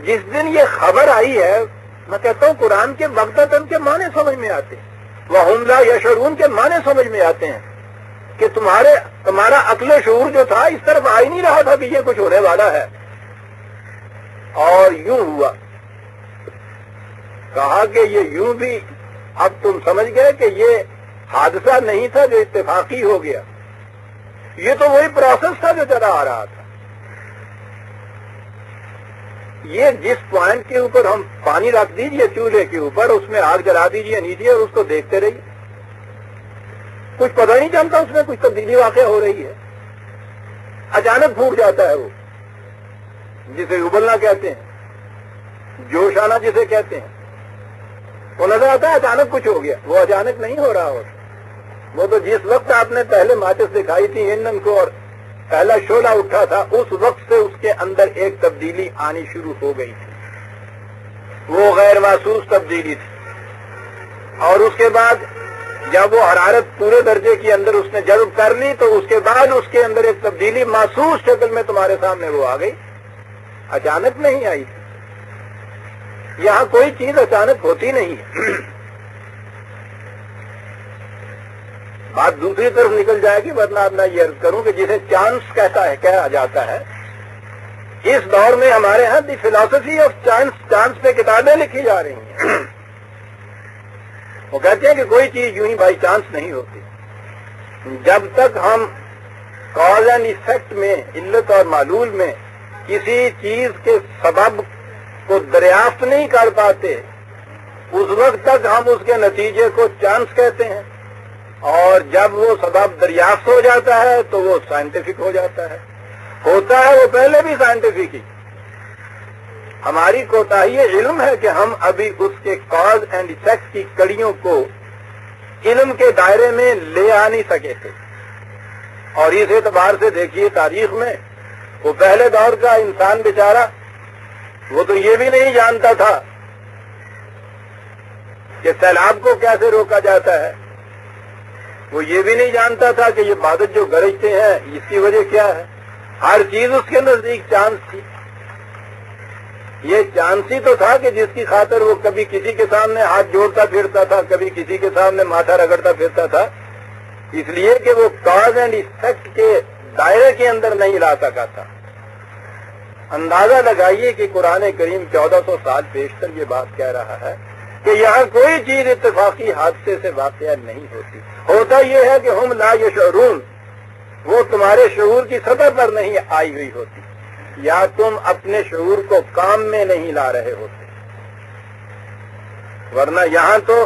[SPEAKER 1] جس دن یہ خبر آئی ہے، میں کہتا ہوں قرآن کے بغتتاً کے معنی سمجھ میں آتے ہیں، وَهُمْ لَا يَشْعُرُونَ کے معنی سمجھ میں آتے ہیں کہ تمہارا عقل و شعور جو تھا اس طرف آ ہی نہیں رہا تھا کہ یہ کچھ ہونے والا ہے. اور یوں ہوا، کہا کہ یہ یوں بھی اب تم سمجھ گئے کہ یہ حادثہ نہیں تھا جو اتفاقی ہو گیا، یہ تو وہی پروسیس تھا جو چلا آ رہا تھا. یہ جس پوائنٹ کے اوپر ہم پانی رکھ دیجئے چولہے کے اوپر، اس میں آگ جلا دیجئے نیچے اور اس کو دیکھتے رہیے، کچھ پتہ نہیں چلتا اس میں کچھ تبدیلی واقع ہو رہی ہے. اچانک پھوٹ جاتا ہے وہ، جسے ابلنا کہتے ہیں، جوش آنا جسے کہتے ہیں. وہ نظر آتا ہے اچانک کچھ ہو گیا، وہ اچانک نہیں ہو رہا ہوتا. وہ تو جس وقت آپ نے پہلے ماچس دکھائی تھی ایندھن کو اور پہلا شعلہ اٹھا تھا، اس وقت سے اس کے اندر ایک تبدیلی آنی شروع ہو گئی تھی. وہ غیر محسوس تبدیلی تھی. اور اس کے بعد جب وہ حرارت پورے درجے کے اندر اس نے جذب کر لی تو اس کے بعد اس کے اندر ایک تبدیلی محسوس شکل میں تمہارے سامنے وہ آ گئی، اچانک نہیں آئی تھی. یہاں کوئی چیز اچانک ہوتی نہیں ہے. بات دوسری طرف نکل جائے گی، ورنہ اب میں یہ عرض کروں کہ جسے چانس کہا جاتا ہے، اس دور میں ہمارے ہاں دی فلاسفی آف چانس پہ کتابیں لکھی جا رہی ہیں. وہ کہتے ہیں کہ کوئی چیز یوں ہی بائی چانس نہیں ہوتی. جب تک ہم کاز اینڈ ایفیکٹ میں، علت اور معلول میں کسی چیز کے سبب کو دریافت نہیں کر پاتے، اس وقت تک ہم اس کے نتیجے کو چانس کہتے ہیں. اور جب وہ سبب دریافت ہو جاتا ہے تو وہ سائنٹیفک ہو جاتا ہے. ہوتا ہے وہ پہلے بھی سائنٹیفک ہی. ہماری کوتاہی علم ہے کہ ہم ابھی اس کے کاز اینڈ ایفیکٹ کی کڑیوں کو علم کے دائرے میں لے آ نہیں سکے تھے. اور اس اعتبار سے دیکھیے تاریخ میں وہ پہلے دور کا انسان بیچارہ، وہ تو یہ بھی نہیں جانتا تھا کہ سیلاب کو کیسے روکا جاتا ہے. وہ یہ بھی نہیں جانتا تھا کہ یہ بادل جو گرجتے ہیں اس کی وجہ کیا ہے. ہر چیز اس کے نزدیک چانس تھی. یہ چانس ہی تو تھا کہ جس کی خاطر وہ کبھی کسی کے سامنے ہاتھ جوڑتا پھرتا تھا، کبھی کسی کے سامنے ماتھا رگڑتا پھرتا تھا، اس لیے کہ وہ کاز اینڈ ایفیکٹ کے دائرے کے اندر نہیں لا سکا تھا. اندازہ لگائیے کہ قرآن کریم 1400 سال پیشتر یہ بات کہہ رہا ہے کہ یہاں کوئی چیز اتفاقی حادثے سے واقعہ نہیں ہوتی. ہوتا یہ ہے کہ ہم لا یشعرون، وہ تمہارے شعور کی سطح پر نہیں آئی ہوئی ہوتی، یا تم اپنے شعور کو کام میں نہیں لا رہے ہوتے. ورنہ یہاں تو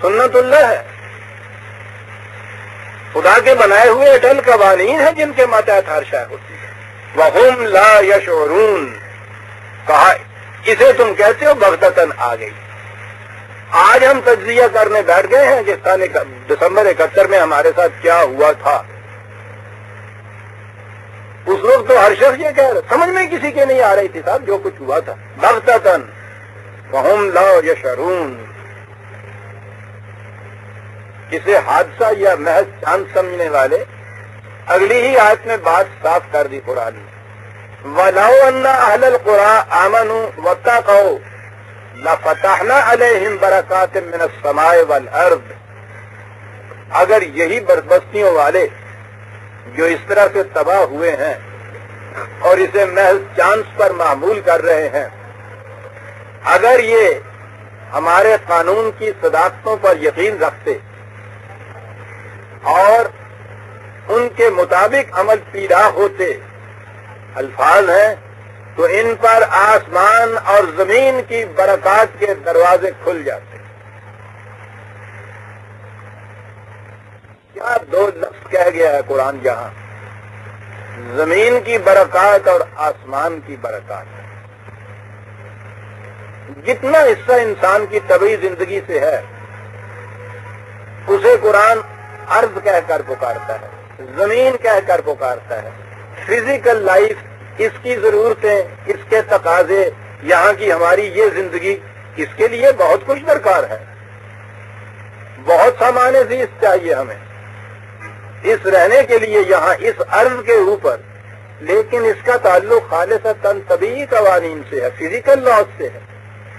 [SPEAKER 1] سنت اللہ ہے، خدا کے بنائے ہوئے اٹل قوانین ہیں جن کے ماتحت ہر شے ہوتی ہے. وَهُمْ لَا يَشْعُرُونَ، کہا اسے تم کہتے ہو بغتتاً آ گئی. آج ہم تجزیہ کرنے بیٹھ گئے ہیں کہ دسمبر 71 میں ہمارے ساتھ کیا ہوا تھا. اس وقت تو ہر شخص یہ کہہ رہا، سمجھ میں کسی کے نہیں آ رہی تھی صاحب جو کچھ ہوا تھا. بغتتاً وَهُمْ لَا يَشْعُرُونَ، اسے حادثہ یا محض چاند سمجھنے والے اگلی ہی آیت میں بات صاف کر دی قرآن نے. وَلَوْ أَنَّ أَهْلَ الْقُرَىٰ آمَنُوا وَاتَّقَوْا لَفَتَحْنَا عَلَيْهِمْ بَرَكَاتٍ مِّنَ السَّمَاءِ وَالْأَرْضِ، اگر یہی بستیوں والے جو اس طرح سے تباہ ہوئے ہیں اور اسے محض چانس پر معمول کر رہے ہیں، اگر یہ ہمارے قانون کی صداقتوں پر یقین رکھتے اور ان کے مطابق عمل پیرا ہوتے، الفاظ ہیں، تو ان پر آسمان اور زمین کی برکات کے دروازے کھل جاتے. کیا دو لفظ کہہ گیا ہے قرآن یہاں، زمین کی برکات اور آسمان کی برکات. جتنا حصہ انسان کی طبعی زندگی سے ہے اسے قرآن ارض کہہ کر پکارتا ہے، زمین کہہ کر پکارتا ہے. فزیکل لائف، اس کی ضرورتیں، اس کے تقاضے، یہاں کی ہماری یہ زندگی، اس کے لیے بہت کچھ درکار ہے. بہت سامان عزیز چاہیے ہمیں اس رہنے کے لیے. یہاں اس ارض کے اوپر لیکن اس کا تعلق خالصتاً طبیعی قوانین سے ہے، فزیکل لاز سے ہے،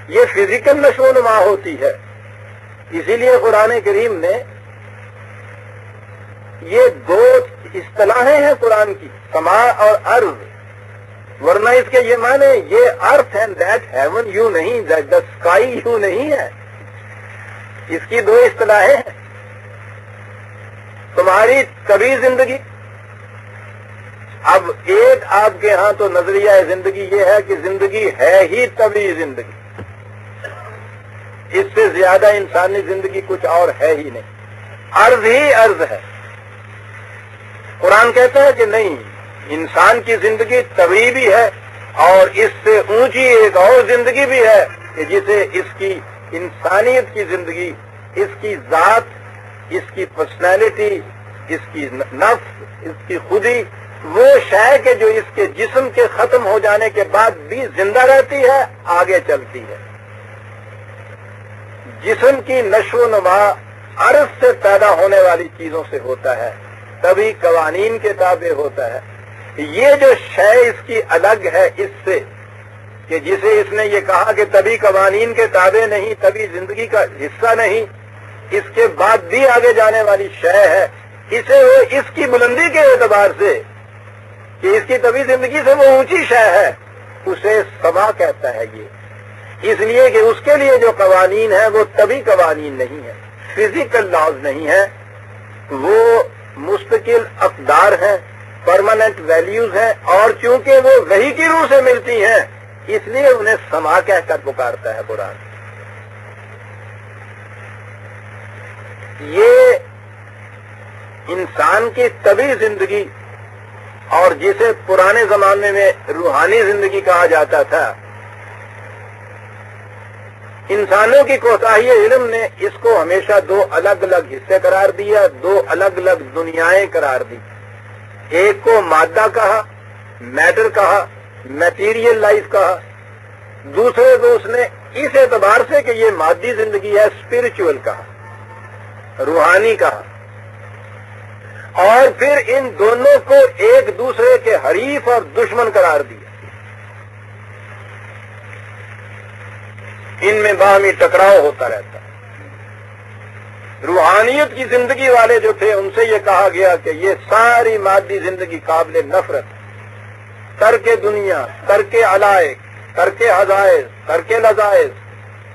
[SPEAKER 1] یہ فزیکل نشو و نما ہوتی ہے۔ اسی لیے قرآن کریم نے یہ دو اصطلاحیں ہیں قرآن کی، سماء اور ارض، ورنہ اس کے یہ معنی یہ ارتھ اینڈ دیٹ ہیون یوں نہیں، دیٹ دا اسکائی یوں نہیں ہے، اس کی دو اصطلاحیں ہیں۔ تمہاری طبی زندگی، اب ایک آپ کے ہاں تو نظریہ زندگی یہ ہے کہ زندگی ہے ہی طبی زندگی، اس سے زیادہ انسانی زندگی کچھ اور ہے ہی نہیں، عرض ہی عرض ہے۔ قرآن کہتا ہے کہ نہیں، انسان کی زندگی طبی بھی ہے، اور اس سے اونچی ایک اور زندگی بھی ہے کہ جسے اس کی انسانیت کی زندگی، اس کی ذات، اس کی پرسنالٹی، اس کی نفس، اس کی خودی، وہ شے کہ جو اس کے جسم کے ختم ہو جانے کے بعد بھی زندہ رہتی ہے، آگے چلتی ہے۔ جسم کی نشو و نما عرض سے پیدا ہونے والی چیزوں سے ہوتا ہے، تبھی قوانین کے تابع ہوتا ہے۔ یہ جو شے اس کی الگ ہے اس سے، کہ جسے اس نے یہ کہا کہ تبھی قوانین کے تابع نہیں، تبھی زندگی کا حصہ نہیں، اس کے بعد بھی آگے جانے والی شے ہے، اسے وہ اس کی بلندی کے اعتبار سے کہ اس کی طبی زندگی سے وہ اونچی شے ہے، اسے سما کہتا ہے۔ یہ اس لیے کہ اس کے لیے جو قوانین ہیں وہ طبی قوانین نہیں ہیں، فزیکل لاز نہیں ہیں، وہ مستقل اقدار ہیں، پرماننٹ ویلیوز ہیں، اور چونکہ وہ وحی کی روح سے ملتی ہیں اس لیے انہیں سما کہہ کر پکارتا ہے قرآن۔ یہ انسان کی طبی زندگی، اور جسے پرانے زمانے میں روحانی زندگی کہا جاتا تھا، انسانوں کی کوتاہی علم نے اس کو ہمیشہ دو الگ الگ حصے قرار دیا، دو الگ الگ دنیایں قرار دی۔ ایک کو مادہ کہا، میٹر کہا، میٹیریل لائف کہا، دوسرے کو اس نے اس اعتبار سے کہ یہ مادی زندگی ہے اسپرچول کہا، روحانی کہا، اور پھر ان دونوں کو ایک دوسرے کے حریف اور دشمن قرار دیا۔ ان میں باہمی ٹکراؤ ہوتا رہتا ہے۔ روحانیت کی زندگی والے جو تھے ان سے یہ کہا گیا کہ یہ ساری مادی زندگی قابل نفرت، ترک دنیا، ترک علائق، ترک حذائر، ترک لذائذ،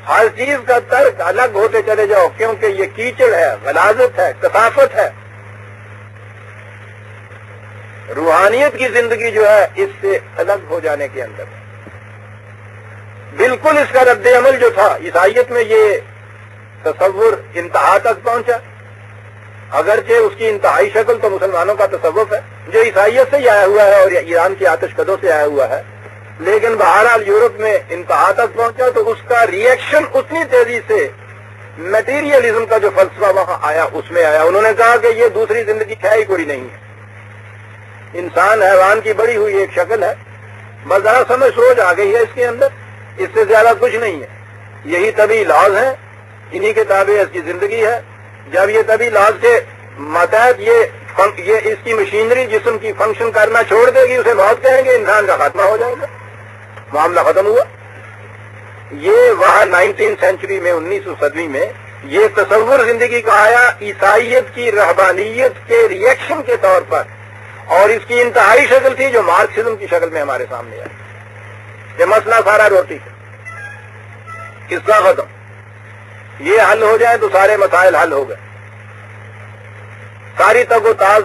[SPEAKER 1] ہر چیز کا ترک، الگ ہوتے چلے جاؤ، کیونکہ یہ کیچڑ ہے، غلاظت ہے، کثافت ہے۔ روحانیت کی زندگی جو ہے اس سے الگ ہو جانے کے اندر بالکل اس کا رد عمل جو تھا، عیسائیت میں یہ تصور انتہا تک پہنچا، اگرچہ اس کی انتہائی شکل تو مسلمانوں کا تصوف ہے جو عیسائیت سے ہی آیا ہوا ہے اور ایران کی آتش کدوں سے آیا ہوا ہے، لیکن بہرحال یورپ میں انتہا تک پہنچا تو اس کا ریئیکشن اتنی تیزی سے میٹیریلزم کا جو فلسفہ وہاں آیا اس میں آیا۔ انہوں نے کہا کہ یہ دوسری زندگی ہے ہی کوئی نہیں ہے، انسان حیوان کی بڑی ہوئی ایک شکل ہے، بس ذرا سمجھ سوچ آ گئی ہے اس کے اندر، اس سے زیادہ کچھ نہیں ہے، یہی طبی لاز ہیں، انہی کے تابع اس کی زندگی ہے۔ جب یہ طبی لاز کے ماتحت یہ اس کی مشینری جسم کی فنکشن کرنا چھوڑ دے گی، اسے موت کہیں گے، انسان کا خاتمہ ہو جائے گا، معاملہ ختم ہوا۔ یہ وہاں 19 سینچری میں، 19 صدی میں یہ تصور زندگی کا آیا عیسائیت کی رہبانیت کے ریئیکشن کے طور پر، اور اس کی انتہائی شکل تھی جو مارکسزم کی شکل میں ہمارے سامنے آئی کہ مسئلہ سارا روٹی کا، قصہ ختم، یہ حل ہو جائے تو سارے مسائل حل ہو گئے، ساری تگ و تاز،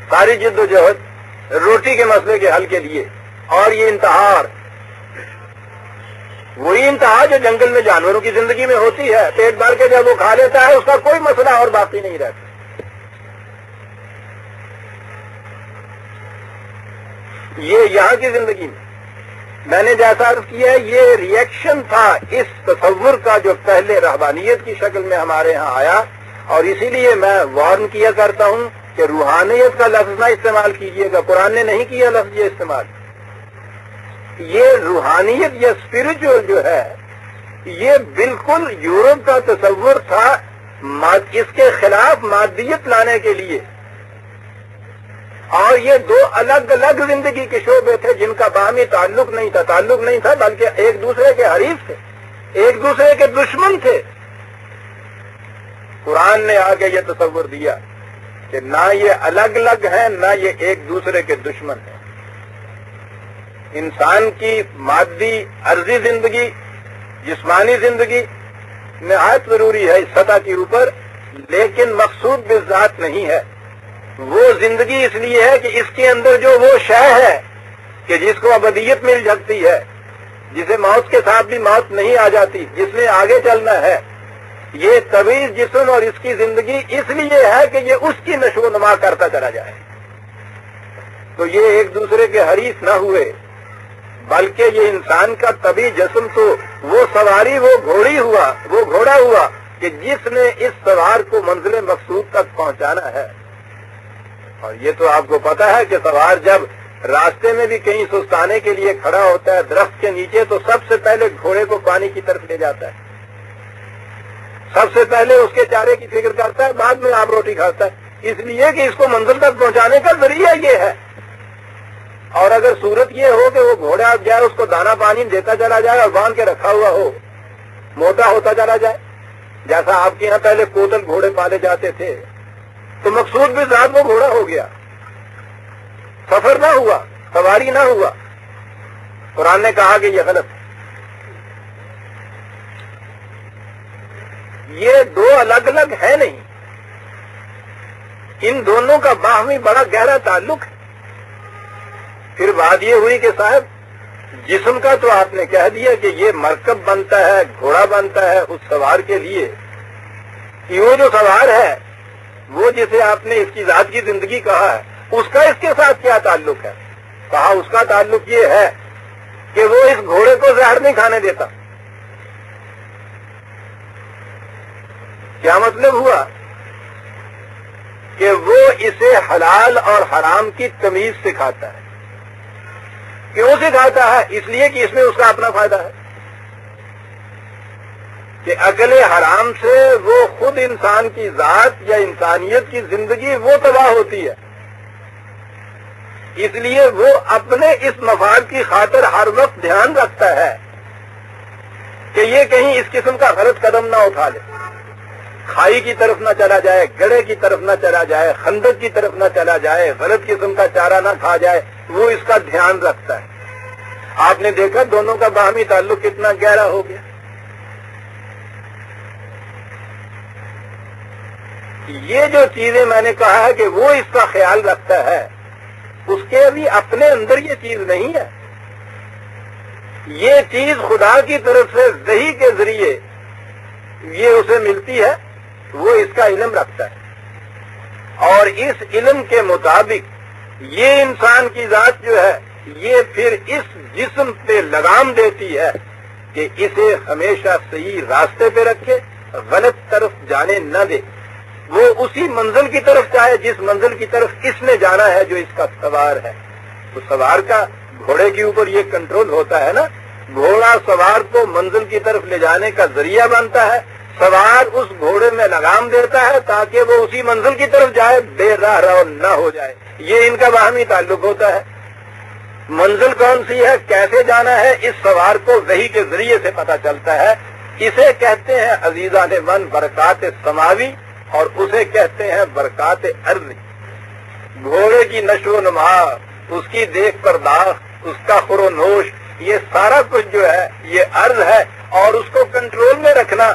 [SPEAKER 1] ساری جد و جہد روٹی کے مسئلے کے حل کے لیے، اور یہ انتہا، وہی انتہا جو جنگل میں جانوروں کی زندگی میں ہوتی ہے، پیٹ بھر کے جب وہ کھا لیتا ہے اس کا کوئی مسئلہ اور باقی نہیں رہتا۔ یہ یہاں کی زندگی میں نے جیسا عرض کیا ہے، یہ ریئیکشن تھا اس تصور کا جو پہلے رہبانیت کی شکل میں ہمارے ہاں آیا، اور اسی لیے میں وارن کیا کرتا ہوں کہ روحانیت کا لفظ نہ استعمال کیجیے گا، قرآن نے نہیں کیا لفظ یہ استعمال۔ یہ روحانیت یا اسپرچول جو ہے یہ بالکل یورپ کا تصور تھا اس کے خلاف مادیت لانے کے لیے، اور یہ دو الگ الگ زندگی کے شعبے تھے جن کا باہمی تعلق نہیں تھا بلکہ ایک دوسرے کے حریف تھے، ایک دوسرے کے دشمن تھے۔ قرآن نے آگے یہ تصور دیا کہ نہ یہ الگ الگ ہیں نہ یہ ایک دوسرے کے دشمن ہیں۔ انسان کی مادی عرضی زندگی، جسمانی زندگی نہایت ضروری ہے اس سطح کے اوپر، لیکن مقصود بالذات نہیں ہے۔ وہ زندگی اس لیے ہے کہ اس کے اندر جو وہ شے ہے کہ جس کو ابدیت مل سکتی ہے، جسے موت کے ساتھ بھی موت نہیں آ جاتی، جس میں آگے چلنا ہے، یہ طویل جسم اور اس کی زندگی اس لیے ہے کہ یہ اس کی نشو و نما کرتا چلا جائے۔ تو یہ ایک دوسرے کے حریف نہ ہوئے، بلکہ یہ انسان کا طبی جسم تو وہ سواری، وہ گھوڑا ہوا کہ جس نے اس سوار کو منزل مقصود تک پہنچانا ہے۔ اور یہ تو آپ کو پتا ہے کہ سوار جب راستے میں بھی کہیں سستانے کے لیے کھڑا ہوتا ہے درخت کے نیچے تو سب سے پہلے گھوڑے کو پانی کی طرف لے جاتا ہے، سب سے پہلے اس کے چارے کی فکر کرتا ہے، بعد میں آپ روٹی کھاتا ہے، اس لیے کہ اس کو منزل تک پہنچانے کا ذریعہ یہ ہے۔ اور اگر صورت یہ ہو کہ وہ گھوڑا جائے اس کو دانا پانی دیتا چلا جائے اور باندھ کے رکھا ہوا ہو، موٹا ہوتا چلا جائے، جیسا آپ کے یہاں پہلے کوتل گھوڑے پالے جاتے تھے، تو مقصود بھی ذات وہ گھوڑا ہو گیا، سفر نہ ہوا، سواری نہ ہوا۔ قرآن نے کہا کہ یہ غلط ہے۔ یہ دو الگ الگ ہے نہیں، ان دونوں کا باہمی بڑا گہرا تعلق ہے۔ پھر بات یہ ہوئی کہ صاحب جسم کا تو آپ نے کہہ دیا کہ یہ مرکب بنتا ہے، گھوڑا بنتا ہے اس سوار کے لیے، کہ وہ جو سوار ہے وہ جسے آپ نے اس کی ذات کی زندگی کہا ہے، اس کا اس کے ساتھ کیا تعلق ہے؟ کہا اس کا تعلق یہ ہے کہ وہ اس گھوڑے کو زہر نہیں کھانے دیتا۔ کیا مطلب ہوا؟ کہ وہ اسے حلال اور حرام کی تمیز سکھاتا ہے۔ کیوں سکھاتا ہے؟ اس لیے کہ اس میں اس کا اپنا فائدہ ہے، کہ اکل حرام سے وہ خود انسان کی ذات یا انسانیت کی زندگی وہ تباہ ہوتی ہے، اس لیے وہ اپنے اس مفاد کی خاطر ہر وقت دھیان رکھتا ہے کہ یہ کہیں اس قسم کا غلط قدم نہ اٹھا لے، کھائی کی طرف نہ چلا جائے، گڑھے کی طرف نہ چلا جائے، خندق کی طرف نہ چلا جائے، غلط قسم کا چارہ نہ کھا جائے، وہ اس کا دھیان رکھتا ہے۔ آپ نے دیکھا دونوں کا باہمی تعلق کتنا گہرا ہو گیا۔ یہ جو چیزیں میں نے کہا ہے کہ وہ اس کا خیال رکھتا ہے، اس کے بھی اپنے اندر یہ چیز نہیں ہے، یہ چیز خدا کی طرف سے وحی کے ذریعے یہ اسے ملتی ہے، وہ اس کا علم رکھتا ہے، اور اس علم کے مطابق یہ انسان کی ذات جو ہے یہ پھر اس جسم پہ لگام دیتی ہے کہ اسے ہمیشہ صحیح راستے پہ رکھے، غلط طرف جانے نہ دے، وہ اسی منزل کی طرف چاہے جس منزل کی طرف اس نے جانا ہے جو اس کا سوار ہے۔ تو سوار کا گھوڑے کے اوپر یہ کنٹرول ہوتا ہے نا، گھوڑا سوار کو منزل کی طرف لے جانے کا ذریعہ بنتا ہے، سوار اس گھوڑے میں لگام دیتا ہے تاکہ وہ اسی منزل کی طرف جائے، بے راہ رو نہ ہو جائے۔ یہ ان کا باہمی تعلق ہوتا ہے۔ منزل کون سی ہے، کیسے جانا ہے، اس سوار کو وحی کے ذریعے سے پتہ چلتا ہے۔ اسے کہتے ہیں عزیزان من برکات سماوی، اور اسے کہتے ہیں برکات ارضی۔ گھوڑے کی نشو و نما، اس کی دیکھ پرداخت، اس کا خور و نوش، یہ سارا کچھ جو ہے یہ ارض ہے، اور اس کو کنٹرول میں رکھنا،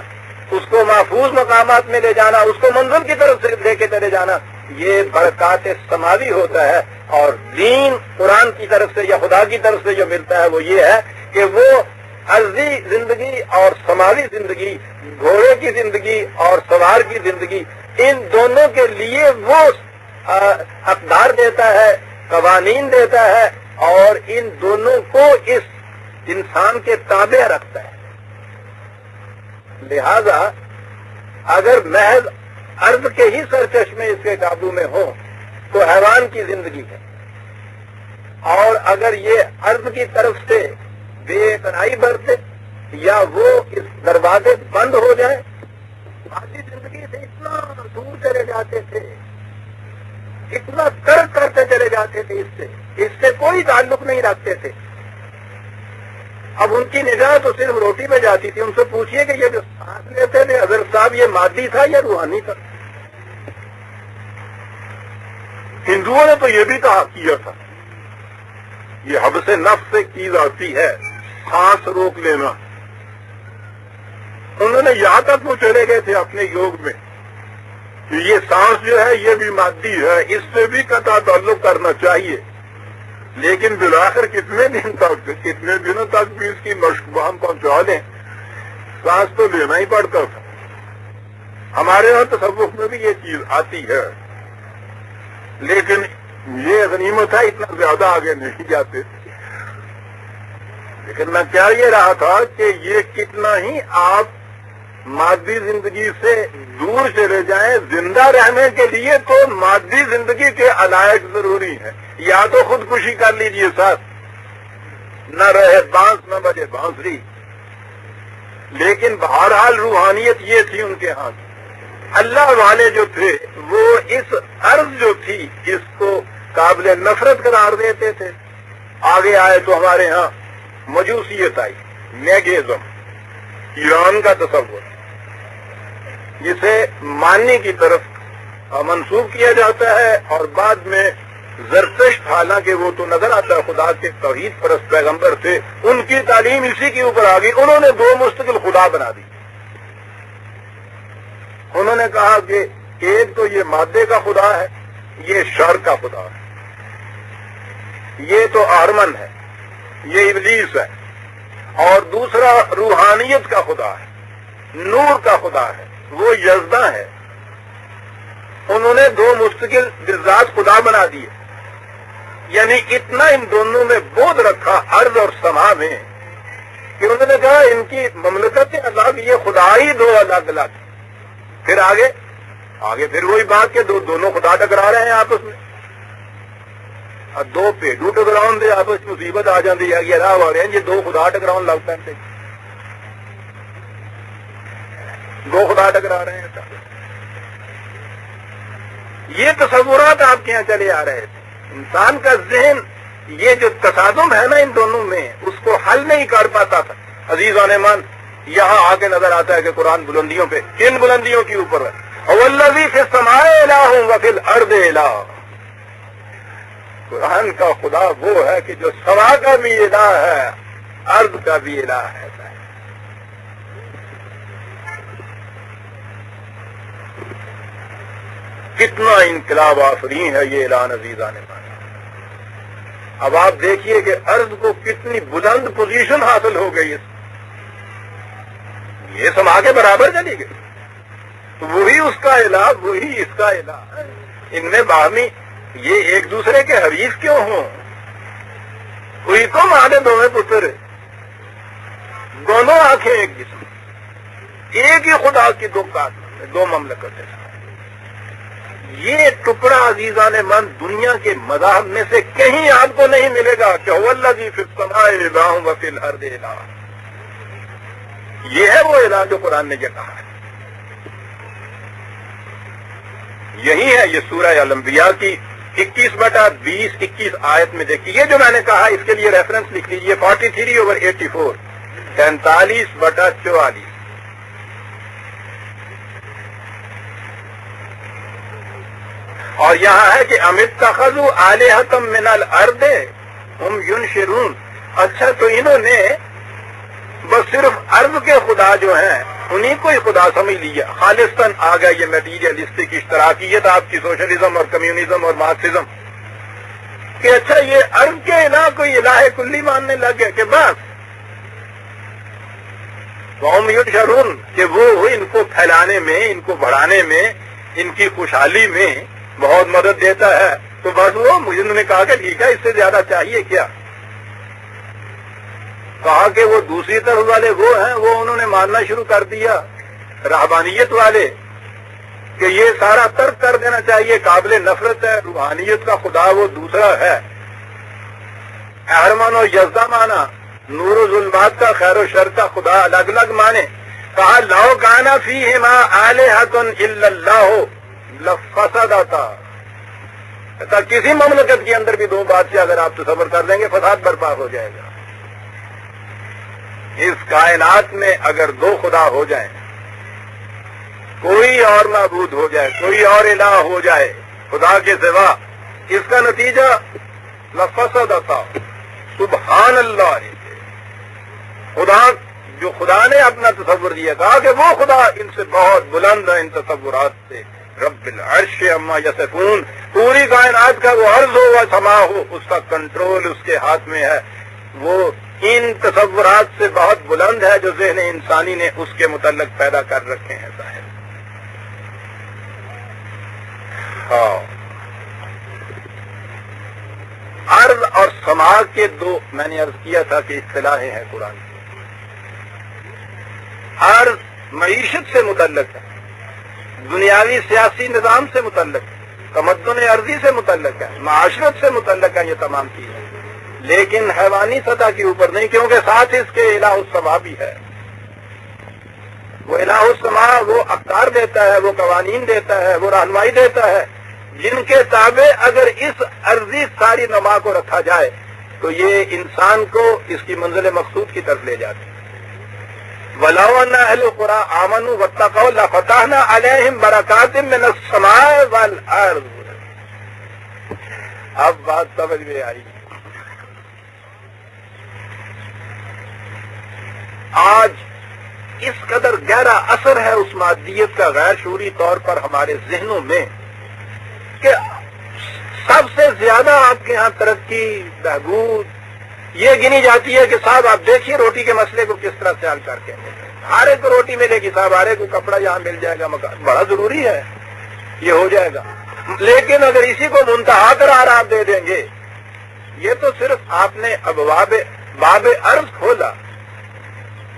[SPEAKER 1] اس کو محفوظ مقامات میں لے جانا، اس کو منزل کی طرف سے لے کے چلے جانا، یہ برکات سماوی ہوتا ہے۔ اور دین قرآن کی طرف سے یا خدا کی طرف سے جو ملتا ہے وہ یہ ہے کہ وہ ارضی زندگی اور سماوی زندگی، گھوڑے کی زندگی اور سوار کی زندگی، ان دونوں کے لیے وہ اقدار دیتا ہے، قوانین دیتا ہے، اور ان دونوں کو اس انسان کے تابع رکھتا ہے۔ لہذا اگر محض ارض کے ہی سرچشمے اس کے قابو میں ہوں تو حیوان کی زندگی ہے، اور اگر یہ ارض کی طرف سے بے اعتنائی برتے یا وہ اس دروازے بند ہو جائیں، آدھی زندگی سے اتنا دور چلے جاتے تھے اتنا ترک کرتے چلے جاتے تھے، اس سے کوئی تعلق نہیں رکھتے تھے. اب ان کی نگاہ تو صرف روٹی پہ جاتی تھی. ان سے پوچھئے کہ یہ جو سانس لیتے تھے حضرت صاحب یہ مادی تھا یا روحانی تھا؟ ہندوؤں نے تو یہ بھی کہا کیا تھا یہ حبس نفس سے کی جاتی ہے، سانس روک لینا. انہوں نے یہاں تک وہ چلے گئے تھے اپنے یوگ میں کہ یہ سانس جو ہے یہ بھی مادی ہے، اس سے بھی قطع تعلق کرنا چاہیے. لیکن بالآخر کتنے دنوں تک بھی اس کی مشق ہم پہنچا لیں، سانس تو لینا ہی پڑتا تھا. ہمارے یہاں تصوف میں بھی یہ چیز آتی ہے، لیکن یہ غنیمت ہے اتنا زیادہ آگے نہیں جاتے. لیکن میں کیا یہ رہا تھا کہ یہ کتنا ہی آپ مادی زندگی سے دور چلے جائیں، زندہ رہنے کے لیے تو مادی زندگی کے علائق ضروری ہیں. یا تو خودکشی کر لیجئے ساتھ، نہ رہے بانس نہ بجے بانسری. لیکن بہرحال روحانیت یہ تھی ان کے ہاتھ. اللہ والے جو تھے وہ اس عرض جو تھی اس کو قابل نفرت قرار دیتے تھے. آگے آئے تو ہمارے ہاں مجوسیت آئی، نیگیزم، ایران کا تصور جسے ماننے کی طرف منسوب کیا جاتا ہے، اور بعد میں زرتشت، حالانکہ وہ تو نظر آتا ہے خدا کے توحید پرست پیغمبر تھے، ان کی تعلیم اسی کے اوپر آ گئی. انہوں نے دو مستقل خدا بنا دی. انہوں نے کہا کہ ایک تو یہ مادے کا خدا ہے، یہ شر کا خدا ہے، یہ تو آرمن ہے، یہ ابلیس ہے. اور دوسرا روحانیت کا خدا ہے، نور کا خدا ہے، وہ یزداں ہے. انہوں نے دو مستقل بالذات خدا بنا دیے. یعنی اتنا ان دونوں میں بودھ رکھا ارض اور سما میں کہ انہوں نے کہا ان کی مملکتیں الگ، یہ خدا ہی دو الگ الگ. پھر آگے پھر وہی بات کہ دونوں خدا ٹکرا رہے ہیں آپس میں. دو پیڈو ٹکراؤن دے آپس میں مصیبت آ جاتی ہے. یہ راہ والے ہیں یہ دو خدا ٹکراؤن لگ پہ دو خدا ٹکرا رہے ہیں. یہ تصورات آپ کے یہاں چلے آ رہے تھے. انسان کا ذہن یہ جو تصادم ہے نا ان دونوں میں، اس کو حل نہیں کر پاتا تھا. عزیزان من، یہاں آ کے نظر آتا ہے کہ قرآن بلندیوں پہ، کن بلندیوں کے اوپر ہے؟ وَالَّذِي فِي السَّمَاءِ إِلَٰهٌ وَفِي الْأَرْضِ إِلَٰهٌ. قرآن کا خدا وہ ہے کہ جو سما کا بھی الہ ہے، ارض کا بھی الہ ہے. کتنا انقلاب آفرین ہے یہ اعلان عزیزان من. اب آپ دیکھیے کہ ارض کو کتنی بلند پوزیشن حاصل ہو گئی، یہ سما کے برابر چلی گئی. تو وہی اس کا الہ، وہی اس کا الہ. ان میں باہمی یہ ایک دوسرے کے حریف کیوں ہوں؟ کوئی تو مانے دونوں پتر، دونوں آنکھیں ایک جسم، ایک ہی خدا کی دو مملکتیں. یہ ٹکڑا عزیزان من دنیا کے مذاہب میں سے کہیں آپ کو نہیں ملے گا کہ وَالَّذِي فِي السَّمَاءِ إِلَٰهٌ وَفِي الْأَرْضِ إِلَٰهٌ. یہ ہے وہ الہ جو قرآن نے یہ کہا ہے. یہی ہے یہ سورہ الانبیاء کی 21/20-21 آیت میں دیکھیے. یہ جو میں نے کہا اس کے لیے ریفرنس لکھ لیجیے 43/84 43/44. اور یہاں ہے کہ اتخذوا آلہۃ من الارض ہم ینشرون. اچھا تو انہوں نے بس صرف ارض کے خدا جو ہیں انہیں کو ہی خدا سمجھ لیا. خالصتاً آ گیا یہ میٹیریلسٹک اشتراکیت آپ کی، سوشلزم اور کمیونزم اور مارکسزم، کہ اچھا یہ ارض کے الہ کوئی الہ کلی ماننے لگ گئے کہ بس قوم ینشرون کہ وہ ان کو پھیلانے میں، ان کو بڑھانے میں، ان کی خوشحالی میں بہت مدد دیتا ہے. تو بس وہ مجھے انہوں نے کہا کہ ٹھیک ہے اس سے زیادہ چاہیے کیا. کہا کہ وہ دوسری طرف والے وہ ہیں، وہ انہوں نے ماننا شروع کر دیا رہبانیت والے کہ یہ سارا ترک کر دینا چاہیے، قابل نفرت ہے. روحانیت کا خدا وہ دوسرا ہے، احرمن و یزدہ مانا، نور و ظلمات کا، خیر و شر کا خدا الگ الگ مانے. کہا لو کان فیہما آلہۃ الا اللہ لفسدتا. کسی مملکت کے اندر بھی دو بادشاہ اگر آپ تصور کر دیں گے فساد برپا ہو جائے گا. اس کائنات میں اگر دو خدا ہو جائیں، کوئی اور معبود ہو جائے، کوئی اور الہ ہو جائے خدا کے سوا، اس کا نتیجہ لفسد تھا. سبحان اللہ. خدا جو خدا نے اپنا تصور دیا، کہا کہ وہ خدا ان سے بہت بلند ہے، ان تصورات سے. رب العرش عما یصفون، پوری کائنات کا وہ عرض ہو و سما ہو، اس کا کنٹرول اس کے ہاتھ میں ہے. وہ ان تصورات سے بہت بلند ہے جو ذہن انسانی نے اس کے متعلق پیدا کر رکھے ہیں. ظاہر ہاں، عرض اور سما کے دو، میں نے عرض کیا تھا کہ اصطلاحیں ہیں قرآن کی. عرض معیشت سے متعلق ہے، دنیاوی سیاسی نظام سے متعلق ہے، تمدن ارضی سے متعلق ہے، معاشرت سے متعلق ہے. یہ تمام چیزیں لیکن حیوانی سطح کے اوپر نہیں، کیونکہ ساتھ اس کے الہ السما بھی ہے. وہ الہ السما وہ اقدار دیتا ہے، وہ قوانین دیتا ہے، وہ رہنمائی دیتا ہے، جن کے تابع اگر اس ارضی ساری نما کو رکھا جائے تو یہ انسان کو اس کی منزل مقصود کی طرف لے جاتے ہیں. وَلَوْ أَنَّ أَهْلَ الْقُرَىٰ آمَنُوا وَاتَّقَوْا لَفَتَحْنَا عَلَيْهِمْ بَرَكَاتٍ مِّنَ السَّمَاءِ وَالْأَرْضِ. اب بات سمجھ میں آئی. آج اس قدر گہرا اثر ہے اس مادیت کا غیر شعوری طور پر ہمارے ذہنوں میں کہ سب سے زیادہ آپ کے ہاں ترقی، بہبود یہ گنی جاتی ہے کہ صاحب آپ دیکھیے روٹی کے مسئلے کو کس طرح سے حل کر کے ہر ایک کو روٹی ملے گی، صاحب ہر ایک کو کپڑا یہاں مل جائے گا، مکان بڑا ضروری ہے، یہ ہو جائے گا. لیکن اگر اسی کو منتہا قرار آپ دے دیں گے، یہ تو صرف آپ نے اب باب عرض کھولا،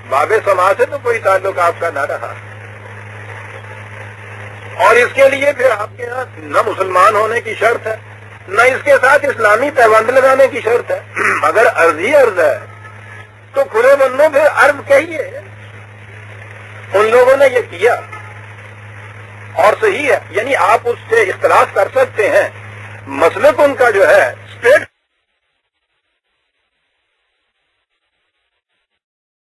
[SPEAKER 1] باب سما سے تو کوئی تعلق آپ کا نہ رہا. اور اس کے لیے پھر آپ کے یہاں نہ مسلمان ہونے کی شرط ہے، نہ اس کے ساتھ اسلامی پیوند لگانے کی شرط ہے. اگر عرض ہی عرض ہے تو کھلے بندوں پھر عرض کہیے. ان لوگوں نے یہ کیا اور صحیح ہے، یعنی آپ اس سے اختلاف کر سکتے ہیں. مسلک ان کا جو ہے اسٹریٹ